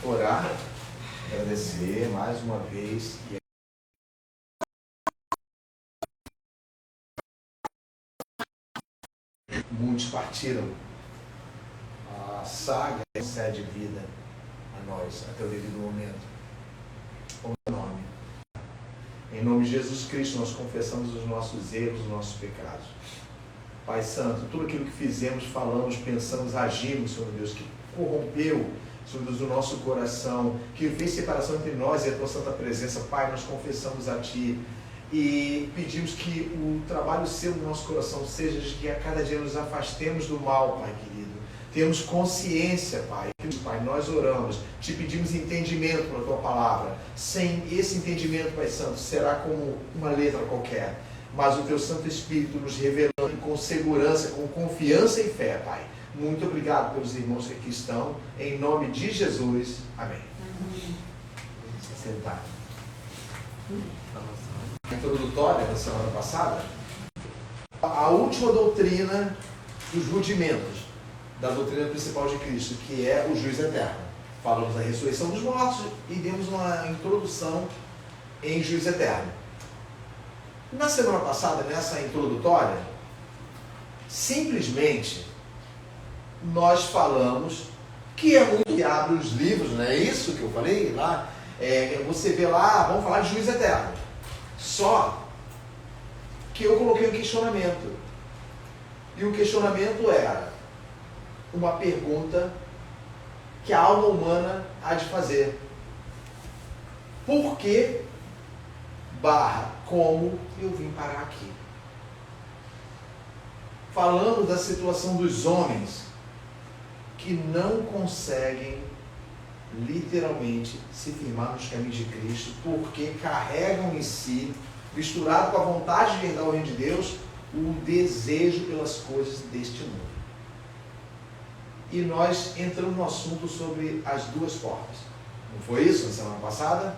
orar, agradecer mais uma vez. Muitos partiram. A saga concede vida a nós até o devido momento. Em nome de Jesus Cristo, nós confessamos os nossos erros, os nossos pecados. Pai Santo, tudo aquilo que fizemos, falamos, pensamos, agimos, Senhor Deus, que corrompeu, Senhor Deus, o nosso coração, que fez separação entre nós e a Tua Santa Presença, Pai, nós confessamos a Ti e pedimos que o trabalho seu no nosso coração seja de que a cada dia nos afastemos do mal, Pai querido. Temos consciência, Pai. Pai, nós oramos, te pedimos entendimento pela Tua palavra. Sem esse entendimento, Pai Santo, será como uma letra qualquer. Mas o Teu Santo Espírito nos revelando com segurança, com confiança e fé, Pai. Muito obrigado pelos irmãos que aqui estão. Em nome de Jesus. Amém. Sentar. A introdutória da semana passada, a última doutrina dos rudimentos da doutrina principal de Cristo, que é o juízo eterno. Falamos da ressurreição dos mortos e demos uma introdução em juízo eterno. Na semana passada, nessa introdutória, simplesmente nós falamos que é muito que abre os livros, não é isso que eu falei lá? Você vê lá, vamos falar de juízo eterno. Só que eu coloquei um questionamento. E o questionamento era uma pergunta que a alma humana há de fazer. Por que como eu vim parar aqui? Falando da situação dos homens que não conseguem literalmente se firmar nos caminhos de Cristo, porque carregam em si, misturado com a vontade de herdar o reino de Deus, o desejo pelas coisas deste mundo. E nós entramos no assunto sobre as duas portas. Não foi isso na semana passada?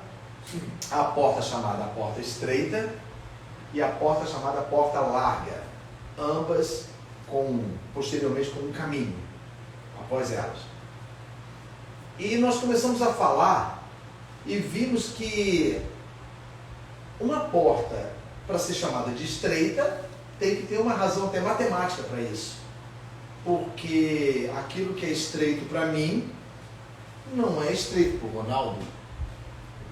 A porta chamada a porta estreita e a porta chamada porta larga. Ambas posteriormente com um caminho após elas. E nós começamos a falar e vimos que uma porta, para ser chamada de estreita, tem que ter uma razão até matemática para isso. Porque aquilo que é estreito para mim, não é estreito para o Ronaldo.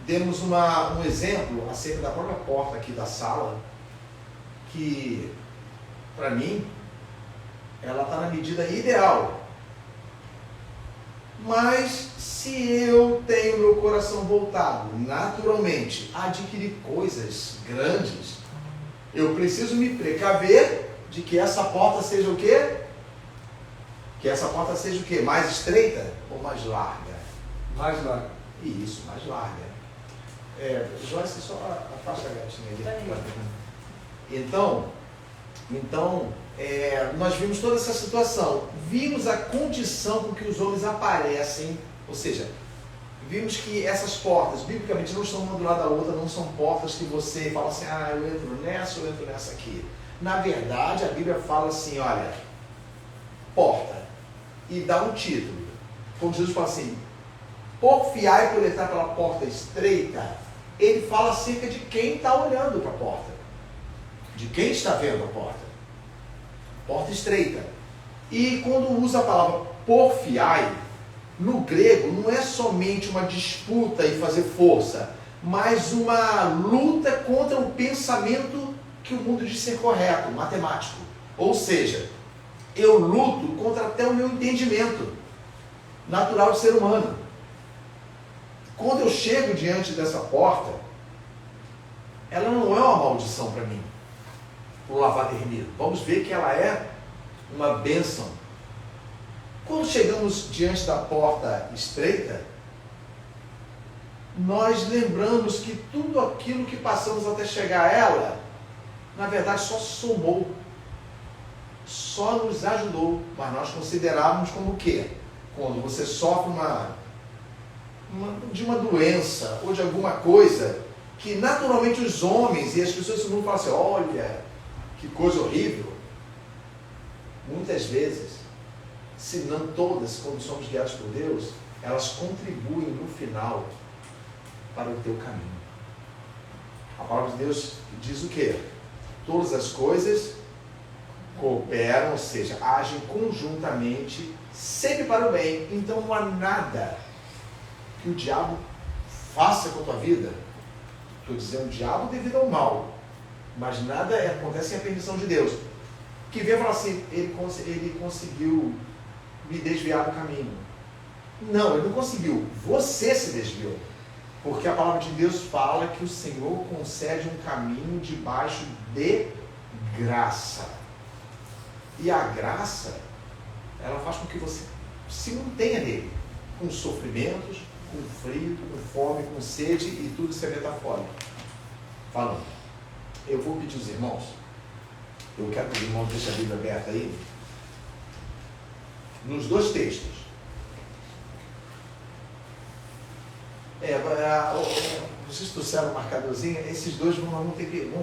Demos um exemplo acerca da própria porta aqui da sala, que, para mim, ela está na medida ideal. Mas, se eu tenho meu coração voltado, naturalmente, a adquirir coisas grandes, eu preciso me precaver de que essa porta seja o quê? Que essa porta seja o quê? Mais estreita ou mais larga? Mais larga. Isso, mais larga. Joyce, só afasta a gatinha ali. Então, nós vimos toda essa situação. Vimos a condição com que os homens aparecem, ou seja, vimos que essas portas, biblicamente, não estão uma do lado da outra, não são portas que você fala assim, eu entro nessa ou eu entro nessa aqui. Na verdade, a Bíblia fala assim, olha, porta, e dá um título. Quando Jesus fala assim, porfiai por entrar pela porta estreita, ele fala acerca de quem está olhando para a porta, de quem está vendo a porta. Porta estreita. E quando usa a palavra porfiai, no grego não é somente uma disputa e fazer força, mas uma luta contra o pensamento que o mundo diz ser correto, matemático. Ou seja, eu luto contra até o meu entendimento natural de ser humano. Quando eu chego diante dessa porta, ela não é uma maldição para mim, o lavar termino. Vamos ver que ela é uma bênção. Quando chegamos diante da porta estreita, nós lembramos que tudo aquilo que passamos até chegar a ela, na verdade só somou, só nos ajudou, mas nós considerávamos como o quê? Quando você sofre de uma doença ou de alguma coisa que naturalmente os homens e as pessoas do mundo falam assim, olha, que coisa horrível. Muitas vezes, se não todas, quando somos guiados por Deus, elas contribuem no final para o teu caminho. A palavra de Deus diz o quê? Todas as coisas cooperam, ou seja, agem conjuntamente, sempre para o bem. Então não há nada que o diabo faça com a tua vida. Estou dizendo o diabo devido ao mal, mas nada acontece sem a permissão de Deus. Que vem falar assim, ele conseguiu me desviar do caminho. Não, ele não conseguiu. Você se desviou. Porque a palavra de Deus fala que o Senhor concede um caminho debaixo de graça. E a graça, ela faz com que você se mantenha nele, com sofrimentos, com frio, com fome, com sede e tudo isso é metafórico. Falando. Eu vou pedir os irmãos, eu quero que os irmãos deixem a Bíblia aberta aí, nos dois textos. Vocês trouxeram um marcadorzinho, esses dois vão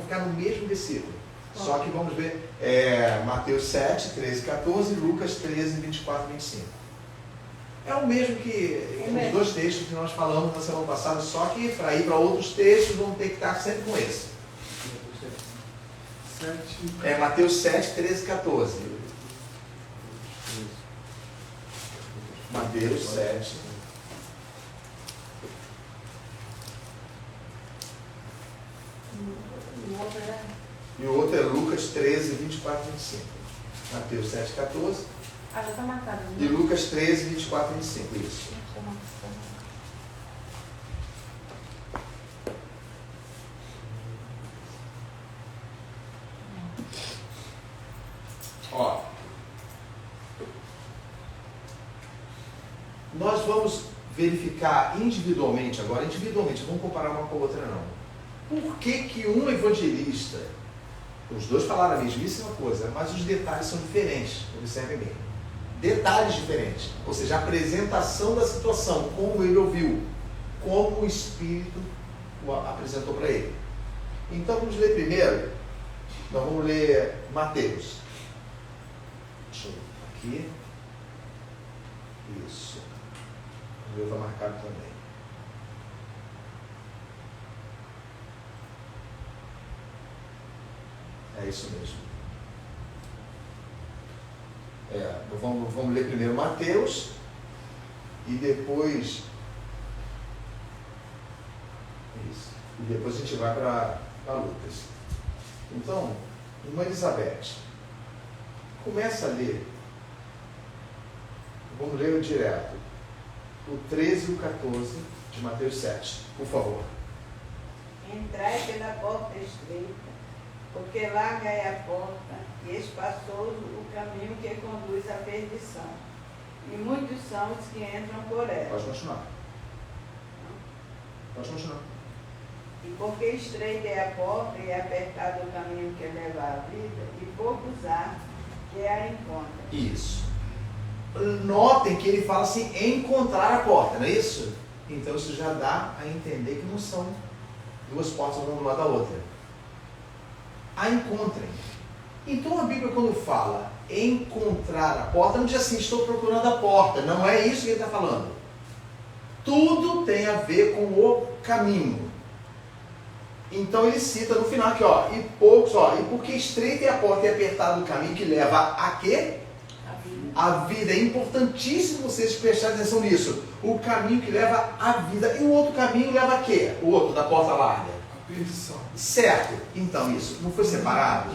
ficar no mesmo versículo. Só que vamos ver Mateus 7, 13 e 14 e Lucas 13, 24 e 25. É o mesmo que os dois textos que nós falamos na semana passada, só que para ir para outros textos vamos ter que estar sempre com esse. Mateus 7, 13 e 14. Mateus 7. E o outro é Lucas 13, 24 e 25. Mateus 7, 14. Já está marcado. Né? E Lucas 13, 24 e 25. Isso. Ó. Nós vamos verificar individualmente, agora individualmente, vamos comparar uma com a outra não. Por que um evangelista, os dois falaram a mesmíssima coisa, mas os detalhes são diferentes, observem bem. Detalhes diferentes, ou seja, a apresentação da situação, como ele ouviu, como o Espírito o apresentou para ele. Então vamos ler primeiro, nós vamos ler Mateus. Deixa eu ver aqui. Isso. O meu está marcado também. É isso mesmo. Vamos ler primeiro Mateus e depois. Isso. E depois a gente vai para Lucas. Então, irmã Elizabeth, começa a ler. Vamos ler direto. O 13 e o 14 de Mateus 7, por favor. Entrai pela porta estreita, porque larga é a porta e espaçoso o caminho que conduz à perdição. E muitos são os que entram por ela. Pode continuar. Pode continuar. E porque estreita é a porta e apertado o caminho que leva à vida, e poucos há que a encontram. Isso. Notem que ele fala assim, encontrar a porta, não é isso? Então isso já dá a entender que não são duas portas uma do lado da outra. A encontrem. Então a Bíblia quando fala encontrar a porta, não diz assim, estou procurando a porta. Não é isso que ele está falando. Tudo tem a ver com o caminho. Então ele cita no final aqui, ó, e poucos, ó, e porque estreita é a porta e apertado o caminho que leva a quê? A vida. É importantíssimo vocês prestarem atenção nisso. O caminho que leva à vida. E o outro caminho leva a quê? O outro, da porta larga. A perdição. Certo. Então isso não foi separado?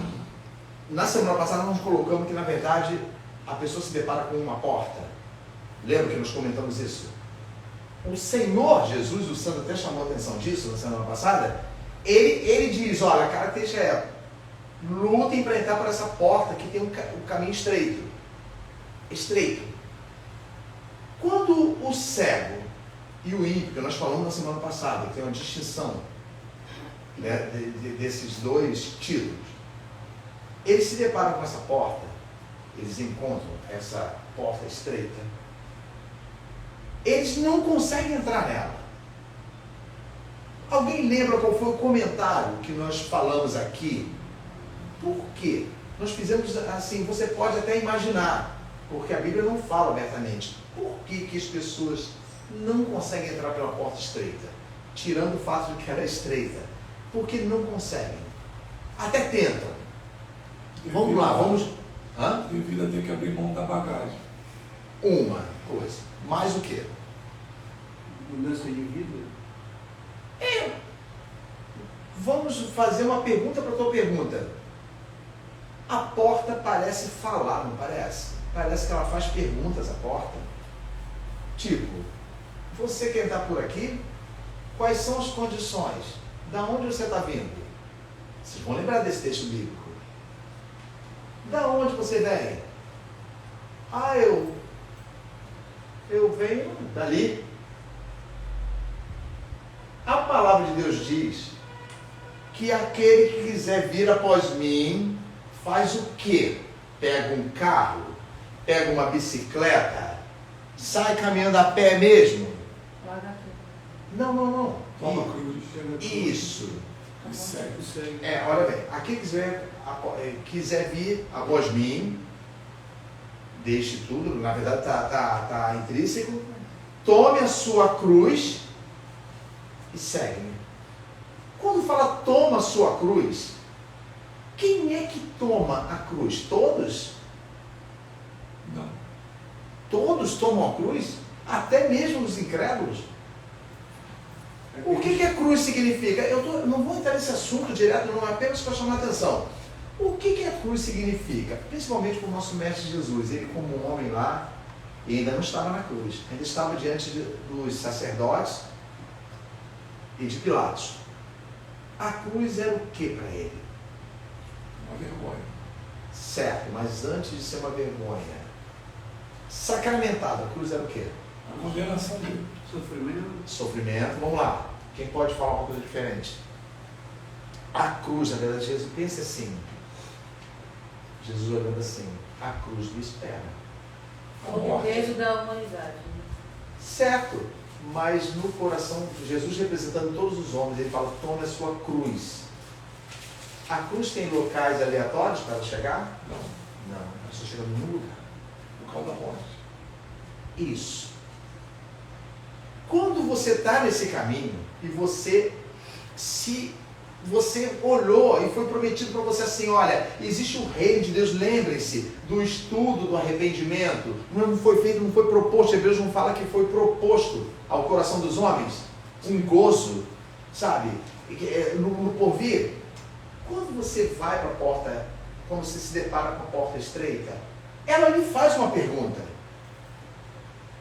Na semana passada nós colocamos que na verdade a pessoa se depara com uma porta. Lembra que nós comentamos isso? O Senhor Jesus, o Santo até chamou a atenção disso na semana passada. Ele diz, olha, a característica é lutem para entrar por essa porta que tem um caminho estreito. Estreito. Quando o cego e o ímpio, que nós falamos na semana passada, que tem uma distinção, né, desses dois títulos, eles se deparam com essa porta, eles encontram essa porta estreita, eles não conseguem entrar nela. Alguém lembra qual foi o comentário que nós falamos aqui? Por quê? Nós fizemos assim, você pode até imaginar, porque a Bíblia não fala abertamente. Por que as pessoas não conseguem entrar pela porta estreita, tirando o fato de que ela é estreita, porque não conseguem. Até tentam. Vamos lá, vamos... Devido a ter que abrir mão da bagagem. Uma coisa. Mais o quê? Mudança de vida? Vamos fazer uma pergunta para a tua pergunta. A porta parece falar, não parece? Parece que ela faz perguntas, a porta. Tipo, você quer entrar por aqui? Quais são as condições? Da onde você está vindo? Vocês vão lembrar desse texto bíblico. Da onde você vem? Ah, eu venho dali. A palavra de Deus diz que aquele que quiser vir após mim, faz o quê? Pega um carro, pega uma bicicleta, sai caminhando a pé mesmo? Não. Toma a cruz. Isso. E segue. Olha bem, aquele que quiser vir após mim, deixe tudo, na verdade está intrínseco, tome a sua cruz e segue-me. Quando fala toma a sua cruz, quem é que toma a cruz? Todos? Não. Todos tomam a cruz? Até mesmo os incrédulos? O que a cruz significa? Eu não vou entrar nesse assunto direto, não é apenas para chamar a atenção. O que a cruz significa? Principalmente para o nosso Mestre Jesus. Ele, como um homem lá, ainda não estava na cruz. Ainda estava diante dos sacerdotes e de Pilatos. A cruz era o que para ele? Uma vergonha. Certo, mas antes de ser uma vergonha, sacramentada, a cruz era o quê? A condenação dele. Sofrimento. Vamos lá. Quem pode falar uma coisa diferente? A cruz, na verdade, Jesus pensa assim. Jesus olhando assim, a cruz me espera. Como o peso da humanidade. Certo, mas no coração, Jesus representando todos os homens, ele fala, tome a sua cruz. A cruz tem locais aleatórios para ela chegar? Não. Não, ela só chega num lugar. Por causa da morte. Isso. Quando você está nesse caminho e você olhou e foi prometido para você assim, olha, existe o reino de Deus, lembrem-se do estudo do arrependimento, não foi feito, não foi proposto, Hebreus não fala que foi proposto ao coração dos homens, um gozo, sabe, no porvir. Quando você vai para a porta, quando você se depara com a porta estreita, ela lhe faz uma pergunta,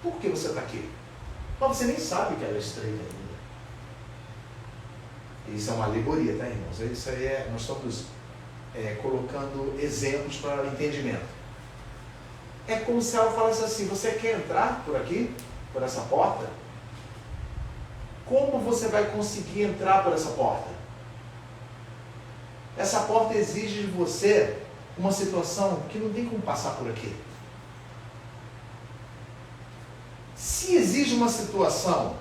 por que você está aqui? Mas você nem sabe que ela é estreita ainda. Isso é uma alegoria, tá, irmãos? Isso aí nós estamos colocando exemplos para entendimento. É como se ela falasse assim, você quer entrar por aqui, por essa porta? Como você vai conseguir entrar por essa porta? Essa porta exige de você uma situação que não tem como passar por aqui. Se exige uma situação,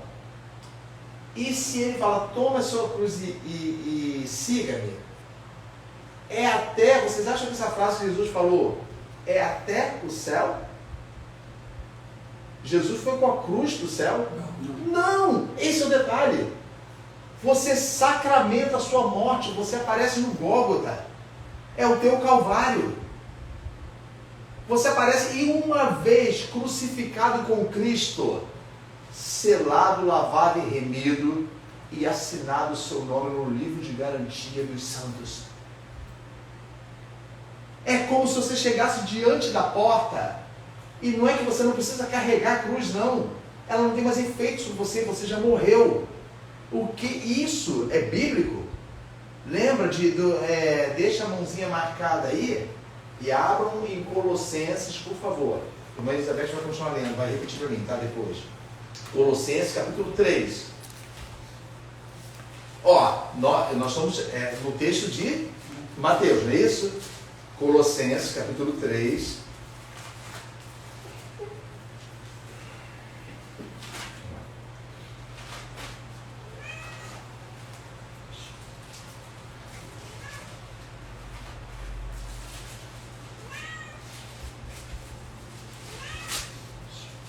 e se ele fala, toma a sua cruz e siga-me, vocês acham que essa frase que Jesus falou, é até o céu? Jesus foi com a cruz para o céu? Não, esse é o detalhe. Você sacramenta a sua morte, você aparece no Gólgota, é o teu Calvário. Você aparece e uma vez crucificado com Cristo, selado, lavado e remido e assinado o seu nome no livro de garantia dos santos. É como se você chegasse diante da porta e não é que você não precisa carregar a cruz, não. Ela não tem mais efeito sobre você já morreu. O que isso é bíblico? Lembra deixa a mãozinha marcada aí e abram em Colossenses, por favor. A irmã Elizabeth vai continuar lendo, vai repetir para mim, tá? Depois. Colossenses, capítulo 3. Nós estamos no texto de Mateus, não é isso? Colossenses, capítulo 3.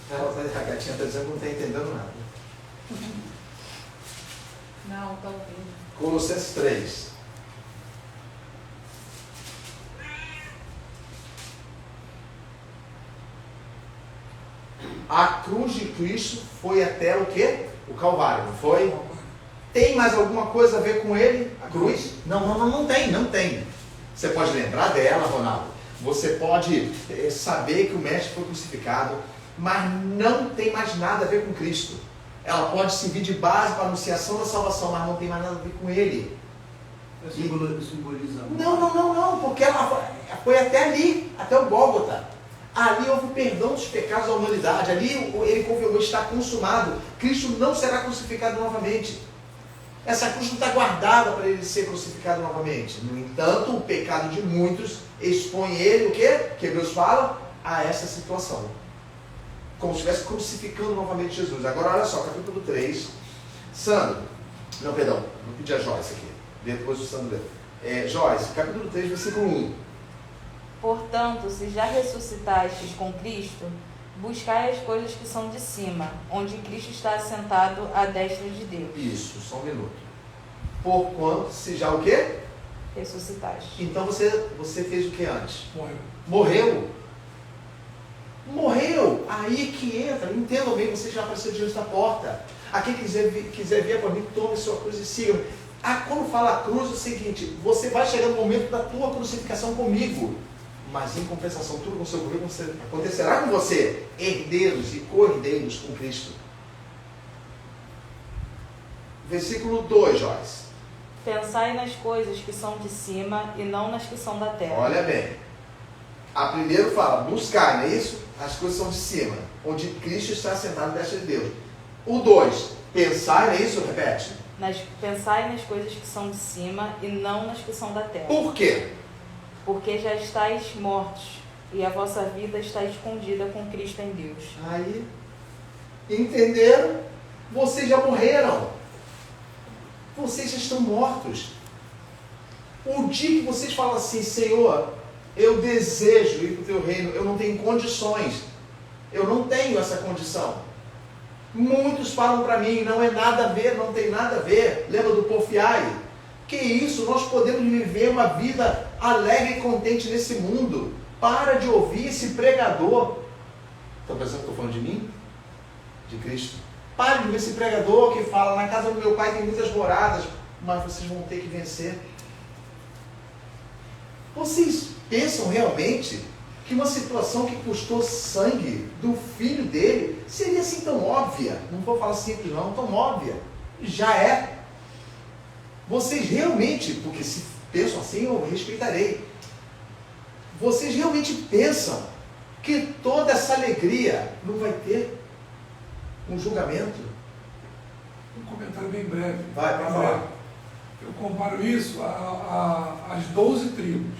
Ela está devagar. Netinha está dizendo que não está entendendo nada. Não, está ouvindo. Colossenses 3. A cruz de Cristo foi até o quê? O Calvário, não foi? Tem mais alguma coisa a ver com ele? A cruz? Não tem. Você pode lembrar dela, Ronaldo. Você pode saber que o mestre foi crucificado, mas não tem mais nada a ver com Cristo. Ela pode servir de base para a anunciação da salvação, mas não tem mais nada a ver com ele. É simbolizando. Não, porque ela foi até ali, até o Gólgota. Ali houve o perdão dos pecados da humanidade. Ali ele confirmou, está consumado. Cristo não será crucificado novamente. Essa cruz não está guardada para ele ser crucificado novamente. No entanto, o pecado de muitos expõe ele, o quê? Que Hebreus fala, a essa situação. Como se estivesse crucificando novamente Jesus. Agora, olha só, capítulo 3. Sandro, não, perdão, vou pedir a Joyce aqui. Depois o Sandro lê. Joyce, capítulo 3, versículo 1. Portanto, se já ressuscitastes com Cristo, buscai as coisas que são de cima, onde Cristo está assentado à destra de Deus. Isso, só um minuto. Porquanto, se já o quê? Ressuscitaste. Então você fez o que antes? Morreu. Morreu. Aí que entra. Entendam bem, você já apareceu diante da porta. Aqui quiser vir por mim, tome sua cruz e siga-me. Quando fala cruz, é o seguinte, você vai chegar no momento da tua crucificação comigo. Mas em compensação, tudo com seu currículo acontecerá com você, herdeiros e co-herdeiros com Cristo. Versículo 2, Joyce. Pensai nas coisas que são de cima e não nas que são da terra. Olha bem. A primeiro fala, buscar, não é isso? As coisas são de cima, onde Cristo está sentado à destra de Deus. O 2, pensar, não é isso? Repete. Pensai nas coisas que são de cima e não nas que são da terra. Por quê? Porque já estáis mortos, e a vossa vida está escondida com Cristo em Deus. Aí, entenderam? Vocês já morreram. Vocês já estão mortos. O dia que vocês falam assim, Senhor, eu desejo ir para o teu reino, eu não tenho condições. Eu não tenho essa condição. Muitos falam para mim, não é nada a ver, não tem nada a ver. Lembra do Porfiai? Que isso, nós podemos viver uma vida alegre e contente nesse mundo. Para de ouvir esse pregador. Estão pensando que estou falando de mim? De Cristo? Para de ouvir esse pregador que fala, na casa do meu pai tem muitas moradas, mas vocês vão ter que vencer. Vocês pensam realmente que uma situação que custou sangue do filho dele seria assim tão óbvia? Não vou falar simples não, tão óbvia. Já é. Vocês realmente, porque se pensam assim, eu respeitarei. Vocês realmente pensam que toda essa alegria não vai ter um julgamento? Um comentário bem breve. Vai, para falar. Eu comparo isso às 12 tribos.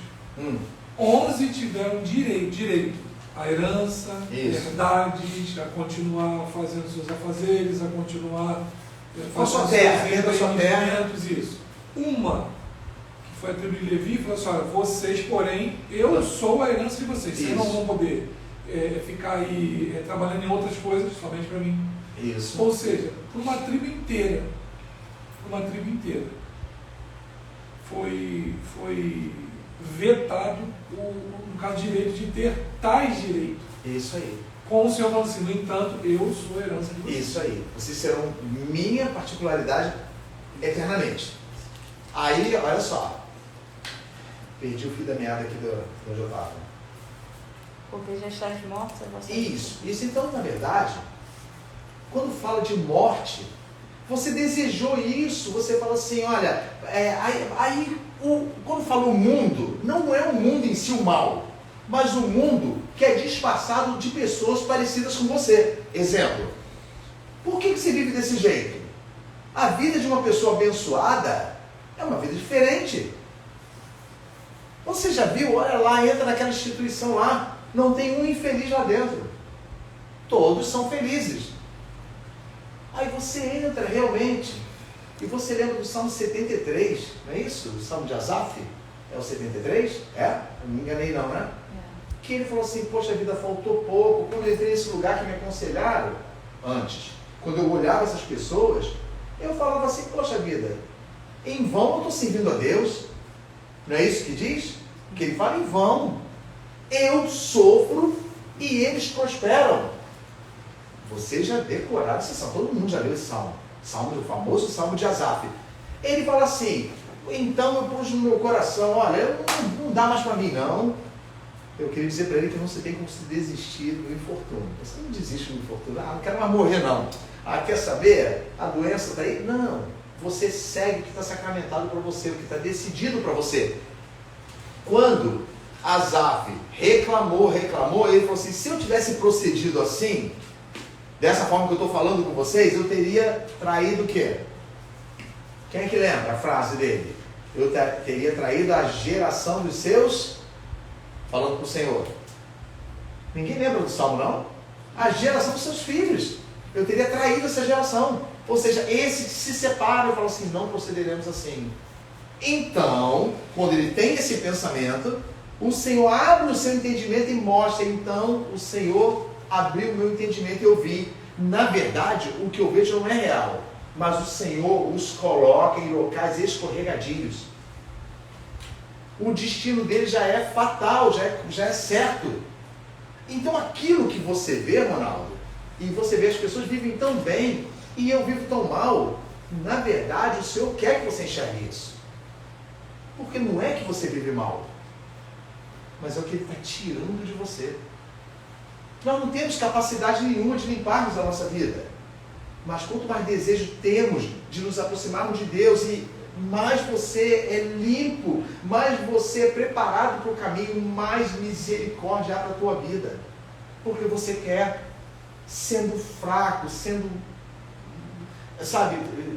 11 tiveram direito à herança, verdades, a continuar fazendo seus afazeres, a continuar fazendo seus empreendimentos, isso. Uma, que foi a tribo de Levi, falou assim, olha, vocês, porém, eu sou a herança de vocês. Vocês não vão poder ficar aí trabalhando em outras coisas, somente para mim. Isso. Ou seja, por uma tribo inteira, foi vetado no caso direito de ter tais direitos. Isso aí. Como o Senhor falou assim, no entanto, eu sou a herança de vocês. Isso aí. Vocês serão minha particularidade eternamente. Aí, olha só. Perdi o fio da meada aqui do onde eu estava. Porque já estás mortos, a vossa Isso então, na verdade, quando fala de morte, você desejou isso, você fala assim, olha, quando fala o mundo, não é o mundo em si o mal, mas o mundo que é disfarçado de pessoas parecidas com você. Exemplo, por que você vive desse jeito? A vida de uma pessoa abençoada é uma vida diferente. Você já viu, olha lá, entra naquela instituição lá, não tem um infeliz lá dentro. Todos são felizes. Aí você entra realmente, e você lembra do Salmo 73, não é isso? O Salmo de Asaf? É o 73? É? Não me enganei não, né? Que ele falou assim, poxa, a vida faltou pouco, quando eu entrei nesse lugar que me aconselharam, antes. Quando eu olhava essas pessoas, eu falava assim, poxa vida, em vão eu estou servindo a Deus. Não é isso que diz? Que ele fala, em vão. Eu sofro e eles prosperam. Vocês já decoraram esse salmo, todo mundo já leu esse salmo. O famoso salmo de Asaf. Ele fala assim, então eu pus no meu coração, olha, não dá mais para mim não. Eu queria dizer para ele que não se tem como se desistir do infortúnio. Você não desiste do infortúnio. Não quero mais morrer não. Quer saber? A doença está aí? Não. Você segue o que está sacramentado para você, o que está decidido para você. Quando Asaf reclamou, ele falou assim, se eu tivesse procedido assim, dessa forma que eu estou falando com vocês, eu teria traído o quê? Quem é que lembra a frase dele? Eu teria traído a geração dos seus, falando para o Senhor. Ninguém lembra do salmo, não? A geração dos seus filhos. Eu teria traído essa geração. Ou seja, esses que se separam e falam assim, não procederemos assim. Então, quando ele tem esse pensamento, o Senhor abre o seu entendimento e mostra. Então, o Senhor abriu o meu entendimento e eu vi. Na verdade, o que eu vejo não é real. Mas o Senhor os coloca em locais escorregadios. O destino dele já é fatal, já é certo. Então, aquilo que você vê, Ronaldo, e você vê as pessoas vivem tão bem, e eu vivo tão mal, na verdade, o Senhor quer que você enxergue isso. Porque não é que você vive mal, mas é o que Ele está tirando de você. Nós não temos capacidade nenhuma de limparmos a nossa vida. Mas quanto mais desejo temos de nos aproximarmos de Deus, e mais você é limpo, mais você é preparado para o caminho, mais misericórdia há para a tua vida. Porque você quer, sendo fraco, sendo,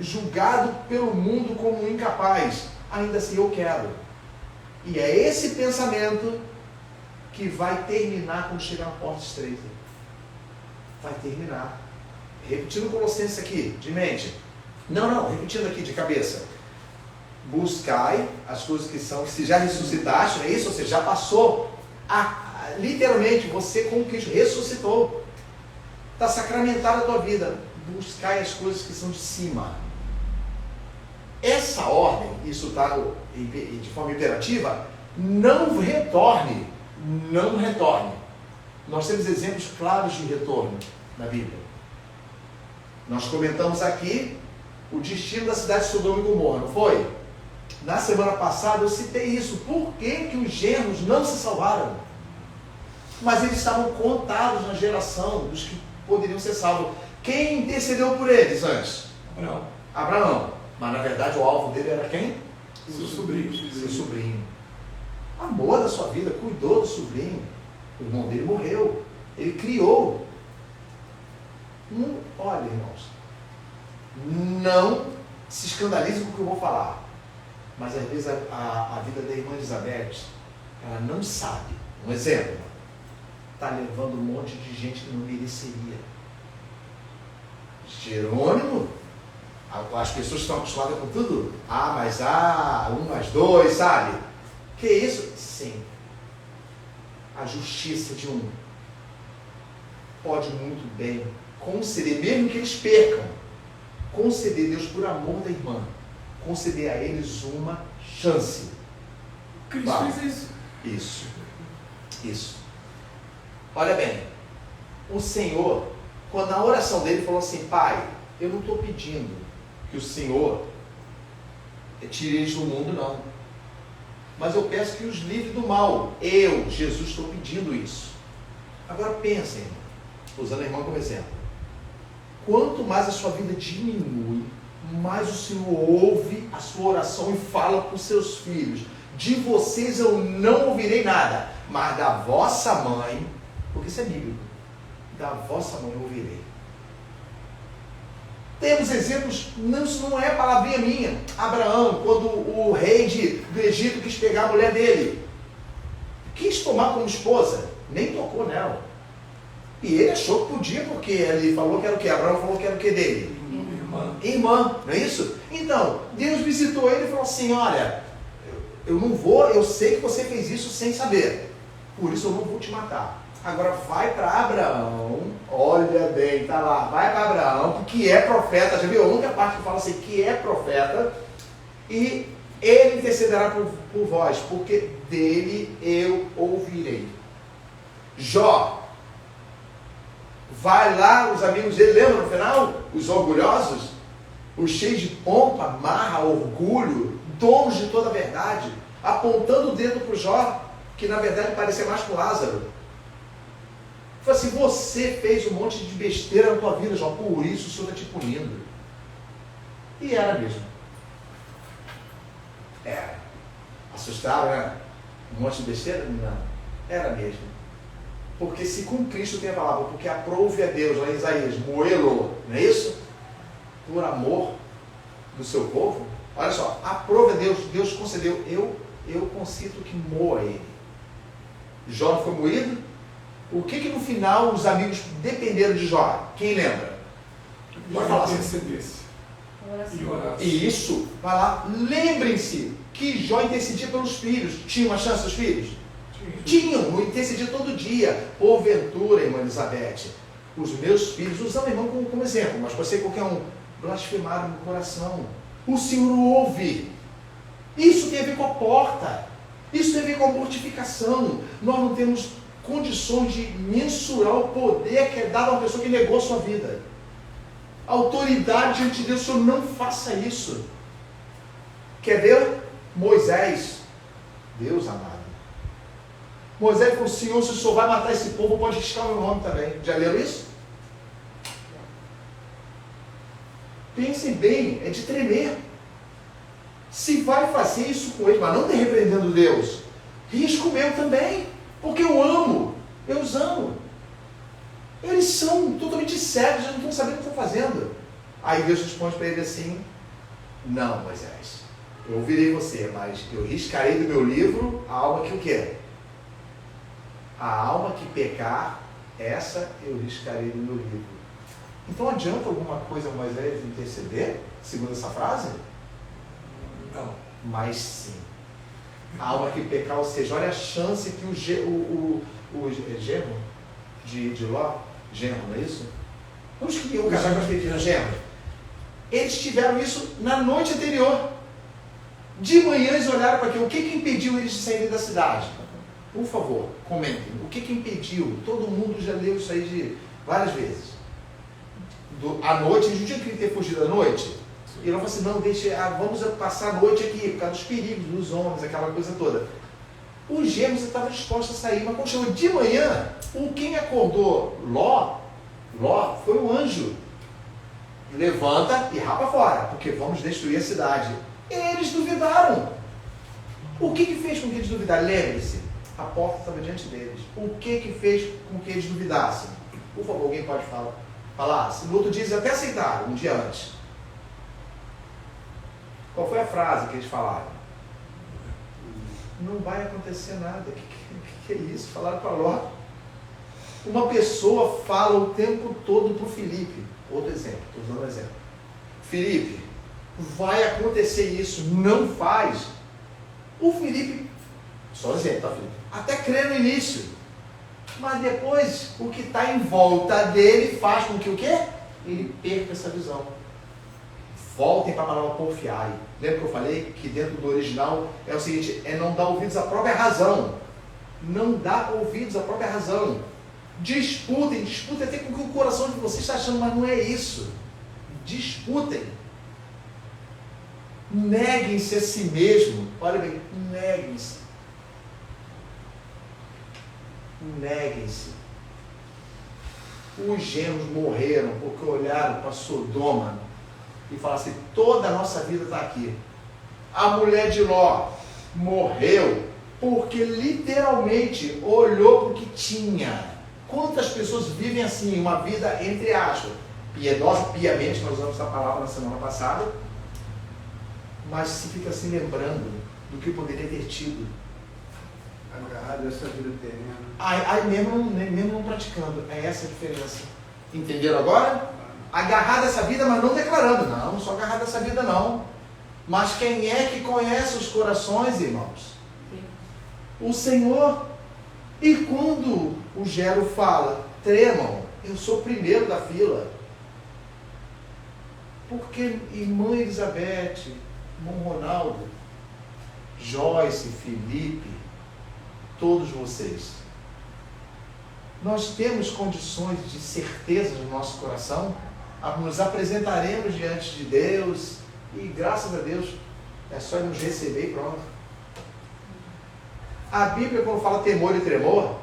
julgado pelo mundo como incapaz, ainda assim eu quero. E é esse pensamento que vai terminar quando chegar na porta estreita. Vai terminar. Repetindo Colossenses aqui, de mente. Não, repetindo aqui de cabeça. Buscai as coisas que são, se já ressuscitaste, não é isso? Ou seja, já passou. Literalmente, você com Cristo ressuscitou. Está sacramentada a tua vida. Buscai as coisas que são de cima. Essa ordem, isso está de forma imperativa, não retorne. Não retorne. Nós temos exemplos claros de retorno na Bíblia. Nós comentamos aqui o destino da cidade de Sodoma e Gomorra, não foi? Na semana passada eu citei isso. Por que os genros não se salvaram? Mas eles estavam contados na geração dos que poderiam ser salvos. Quem intercedeu por eles antes? Abraão. Mas na verdade o alvo dele era quem? Seu sobrinho. Seu sobrinho. Amor da sua vida, cuidou do sobrinho. O irmão dele morreu. Ele criou. Olha, irmãos, não se escandalize com o que eu vou falar. Mas às vezes a vida da irmã Elizabeth, ela não sabe. Um exemplo. Está levando um monte de gente que não mereceria. Jerônimo, as pessoas estão acostumadas com tudo. Mas 1 mais 2, sabe? Que isso? Sim. A justiça de um pode muito bem conceder, mesmo que eles percam, conceder, Deus, por amor da irmã, conceder a eles uma chance. Cristo fez isso. Isso. Olha bem, o Senhor, quando na oração dele falou assim, Pai, eu não estou pedindo que o Senhor tire eles do mundo, não. Mas eu peço que os livre do mal. Eu, Jesus, estou pedindo isso. Agora pensem, usando a irmã como exemplo. Quanto mais a sua vida diminui, mais o Senhor ouve a sua oração e fala para os seus filhos. De vocês eu não ouvirei nada, mas da vossa mãe, porque isso é bíblico, da vossa mãe eu ouvirei. Temos exemplos, isso não é palavrinha minha. Abraão, quando o rei do Egito quis pegar a mulher dele, quis tomar como esposa, nem tocou nela. E ele achou que podia, porque ele falou que era o que? Abraão falou que era o que dele? Irmã, não é isso? Então, Deus visitou ele e falou assim, olha, eu não vou, eu sei que você fez isso sem saber, por isso eu não vou te matar. Agora vai para Abraão, olha bem, tá lá, vai para Abraão, que é profeta, já viu? A única parte que fala assim, que é profeta, e ele intercederá por vós, porque dele eu ouvirei. Jó, vai lá, os amigos dele, lembra no final? Os orgulhosos, os cheios de pompa, marra, orgulho, donos de toda a verdade, apontando o dedo para o Jó, que na verdade parecia mais com Lázaro. Falei assim, você fez um monte de besteira na tua vida, Jó, por isso o Senhor está te punindo. E era mesmo. Era. Assustaram, né? Um monte de besteira? Não. Era mesmo. Porque se com Cristo tem a palavra, porque aprove a Deus, lá em Isaías, moê-lo, não é isso? Por amor do seu povo. Olha só, aprove a Deus, Deus concedeu, eu consinto que moa ele. Jó não foi moído? O que no final os amigos dependeram de Jó? Quem lembra? Pode falar assim. E isso, vai lá, lembrem-se que Jó intercedia pelos filhos. Tinha uma chance dos filhos? Tinham, intercedia todo dia. Porventura, irmã Elizabeth, os meus filhos, usando a irmã como exemplo, mas pode ser qualquer um, blasfemaram no coração. O Senhor ouve. Isso tem a ver com a porta. Isso tem a ver com a mortificação. Nós não temos condições de mensurar o poder que é dado a uma pessoa que negou a sua vida. A autoridade diante de Deus, o Senhor não faça isso. Quer ver? Moisés, Deus amado. Moisés falou, Senhor, se o Senhor vai matar esse povo, pode riscar o meu nome também. Já leram isso? Pensem bem, é de tremer. Se vai fazer isso com ele, mas não te repreendendo Deus, risco o meu também, porque eu amo, eu os amo. Eles são totalmente cegos, eles não estão sabendo o que estão fazendo. Aí Deus responde para ele assim, não, Moisés, eu ouvirei você, mas eu riscarei do meu livro a alma que o quê? A alma que pecar, essa eu riscarei do meu livro. Então adianta alguma coisa Moisés interceder, segundo essa frase? Não. Mas sim. A alma que pecar, ou seja, olha a chance que o genro de Ló, genro, não é isso? Vamos que o casal que eu genro. Eles tiveram isso na noite anterior. De manhã eles olharam para aquilo. O que impediu eles de saírem da cidade? Por favor, comentem. O que impediu? Todo mundo já leu isso aí várias vezes. À noite, eles não tinham que ter fugido à noite. E ela falou assim, não, vamos passar a noite aqui, por causa dos perigos dos homens, aquela coisa toda. Os gêmeos estavam dispostos a sair, mas quando chegou de manhã, quem acordou Ló foi o anjo. Levanta e rapa fora, porque vamos destruir a cidade. Eles duvidaram. O que fez com que eles duvidaram? Lembre-se, a porta estava diante deles. O que fez com que eles duvidassem? Por favor, alguém pode falar? No outro dia eles até aceitaram, um dia antes. Qual foi a frase que eles falaram? Não vai acontecer nada. Que é isso? Falaram para Ló. Uma pessoa fala o tempo todo para o Felipe. Outro exemplo, estou usando um exemplo. Felipe, vai acontecer isso, não faz. O Felipe, só exemplo, tá, Felipe? Até crê no início. Mas depois, o que está em volta dele faz com que o quê? Ele perca essa visão. Voltem para a palavra confiar. Lembra que eu falei que dentro do original é o seguinte, é não dar ouvidos à própria razão. Não dar ouvidos à própria razão. Disputem até com o que o coração de vocês está achando, mas não é isso. Disputem. Neguem-se a si mesmo. Olha bem, neguem-se. Neguem-se. Os gêmeos morreram porque olharam para Sodoma e falaram assim, toda a nossa vida está aqui. A mulher de Ló morreu porque literalmente olhou para o que tinha. Quantas pessoas vivem assim, uma vida entre aspas, piedosa, piamente, nós usamos essa palavra na semana passada, mas se fica assim lembrando do que poderia ter tido. Agarrado essa vida terrena. Aí mesmo não praticando. É essa a diferença. Entenderam agora? Agarrado essa vida, mas não declarando. Não sou agarrado essa vida não. Mas quem é que conhece os corações, irmãos? O Senhor. E quando o Gero fala, tremam, eu sou o primeiro da fila. Porque irmã Elizabeth, irmão Ronaldo, Joyce, Felipe, todos vocês, nós temos condições de certeza no nosso coração, nos apresentaremos diante de Deus e graças a Deus é só nos receber e pronto. A Bíblia, quando fala temor e tremor,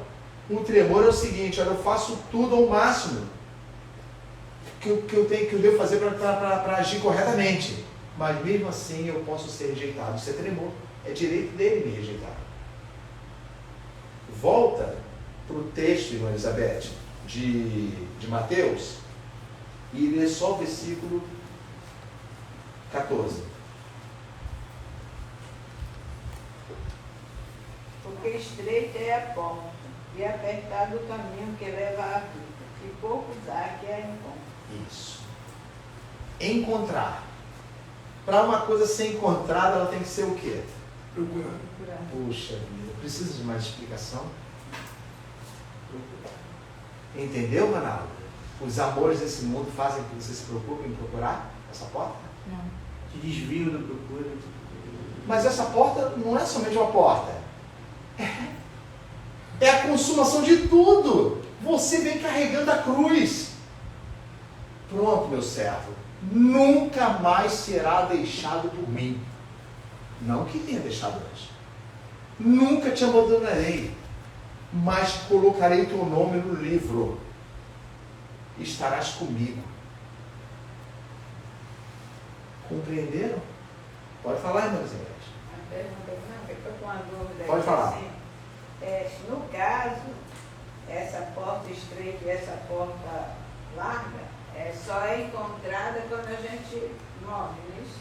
o tremor é o seguinte: olha, eu faço tudo ao máximo que eu devo fazer para agir corretamente, mas mesmo assim eu posso ser rejeitado. Isso é tremor, é direito dele me rejeitar. Volta para o texto, irmã Elizabeth, de Mateus, e lê só o versículo 14. Porque estreita é a porta, e apertado o caminho que leva à vida, e poucos há que a encontram. Isso. Encontrar. Para uma coisa ser encontrada, ela tem que ser o quê? Procurar. Puxa vida, precisa de mais explicação? Entendeu, Ronaldo? Os amores desse mundo fazem com que você se preocupe em procurar essa porta? Não. Te desvio da procura. Mas essa porta não é somente uma porta. É a consumação de tudo. Você vem carregando a cruz. Pronto, meu servo. Nunca mais será deixado por mim. Não que tenha deixado antes. Nunca te abandonarei, mas colocarei teu nome no livro. Estarás comigo. Compreenderam? Pode falar, irmã Elizabeth. A pergunta, não, eu estou com uma dúvida. Pode falar. Assim, no caso, essa porta estreita e essa porta larga, só é encontrada quando a gente morre, não é isso?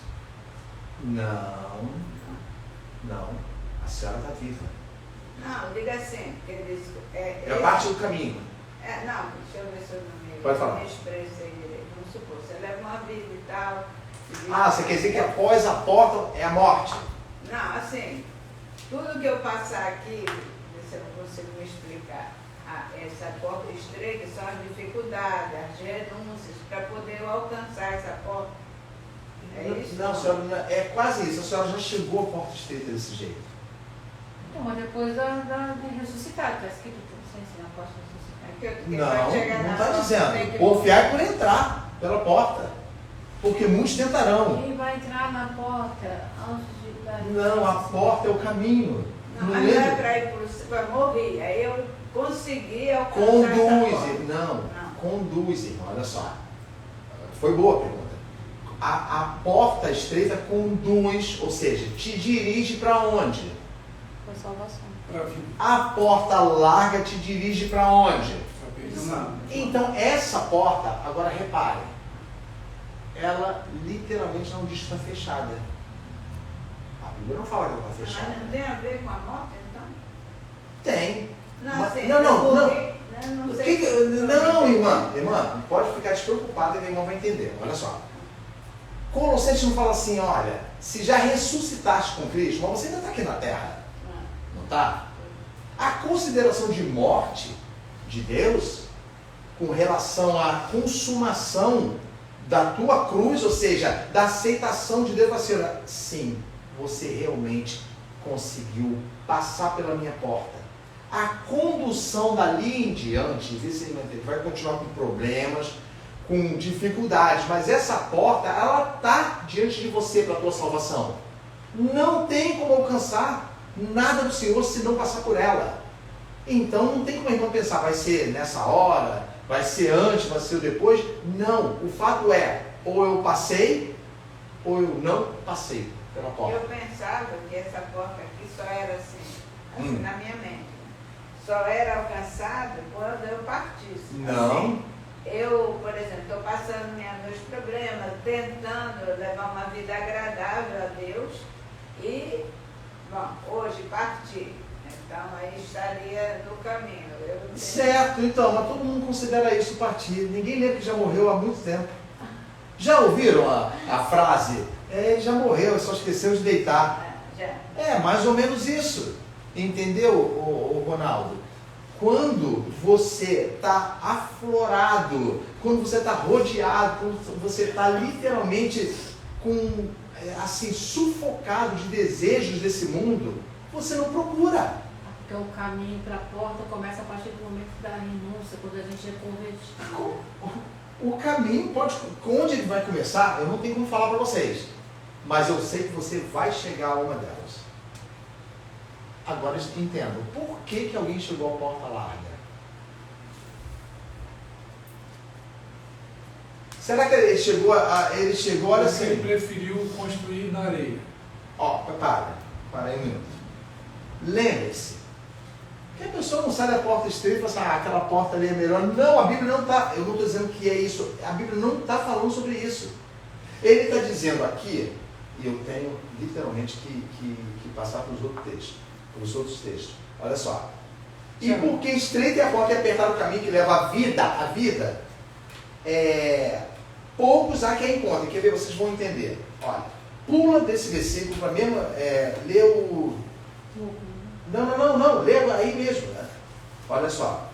Não. A senhora está viva. Não, diga assim, porque ele diz, É parte do caminho. não, deixa eu ver se eu não me, Pode falar. me expressei direito. Vamos supor, você leva uma vida e tal. Você quer dizer que após a porta é a morte? Não, assim, tudo que eu passar aqui, se eu não consigo me explicar, essa porta estreita são as dificuldades, as renúncias, para poder eu alcançar essa porta. É isso? Não, senhora, é quase isso. A senhora já chegou à porta estreita desse jeito. Então, mas depois de ressuscitar, está escrito sem ser na porta ressuscitar. Não está dizendo. Confiar é por entrar pela porta. Porque muitos tentarão. Quem vai entrar na porta antes de... Não, a porta é o caminho. Não, mas não é para ir para morrer. Aí eu consegui alcançar essa Conduz. porta. Conduz, irmão. Olha só. Foi boa a pergunta. A porta estreita conduz, ou seja, te dirige para onde? Foi salvação. Para a vida. A porta larga te dirige para onde? Para a perdição. Então, essa porta, agora repare, ela literalmente não diz que está fechada. A Bíblia não fala que ela está fechada. Mas não tem a ver com a morte, então? Tem. Não, Mas- sim, não. Não, O sei. não, irmã, pode ficar despreocupada que a irmã vai entender. Olha só. Colossenses não fala assim, olha, se já ressuscitaste com Cristo, mas você ainda está aqui na terra. Não está? A consideração de morte de Deus com relação à consumação da tua cruz, ou seja, da aceitação de Deus, assim, olha, sim, você realmente conseguiu passar pela minha porta. A condução dali em diante, vê se ele vai continuar com problemas, com dificuldades, mas essa porta, ela está diante de você para a tua salvação. Não tem como alcançar nada do Senhor se não passar por ela. Então não tem como a irmã pensar, vai ser nessa hora, vai ser antes, vai ser depois. Não, o fato é, ou eu passei, ou eu não passei pela porta. Eu pensava que essa porta aqui só era assim na minha mente. Só era alcançada quando eu partisse. Não. Assim, eu, por exemplo, estou passando meus problemas, tentando levar uma vida agradável a Deus e, bom, hoje parti. Então aí estaria no caminho. Eu não tenho... Certo, então, mas todo mundo considera isso partir. Ninguém lembra que já morreu há muito tempo. Já ouviram a frase? Ele já morreu, só esqueceu de deitar. Já. É mais ou menos isso. Entendeu, o Ronaldo? quando você está aflorado, quando você está rodeado, quando você está literalmente assim, sufocado de desejos desse mundo, você não procura. Porque o caminho para a porta começa a partir do momento da renúncia, quando a gente é convertido. O caminho pode... Onde ele vai começar, eu não tenho como falar para vocês. Mas eu sei que você vai chegar a uma delas. Agora entendam, por que alguém chegou à porta larga? Será que ele chegou, olha assim... Ele preferiu construir na areia. Ó, para aí um minuto. Lembre-se, que a pessoa não sai da porta estreita e fala assim, aquela porta ali é melhor. Não, a Bíblia não está, eu não estou dizendo que é isso, a Bíblia não está falando sobre isso. Ele está dizendo aqui, e eu tenho literalmente que passar para os outros textos. Olha só. E porque estreita é a porta e apertar o caminho que leva à vida, poucos há que a encontrem. Quer ver? Vocês vão entender. Olha, pula desse versículo para mesmo ler o... Não, lê aí mesmo. Né? Olha só.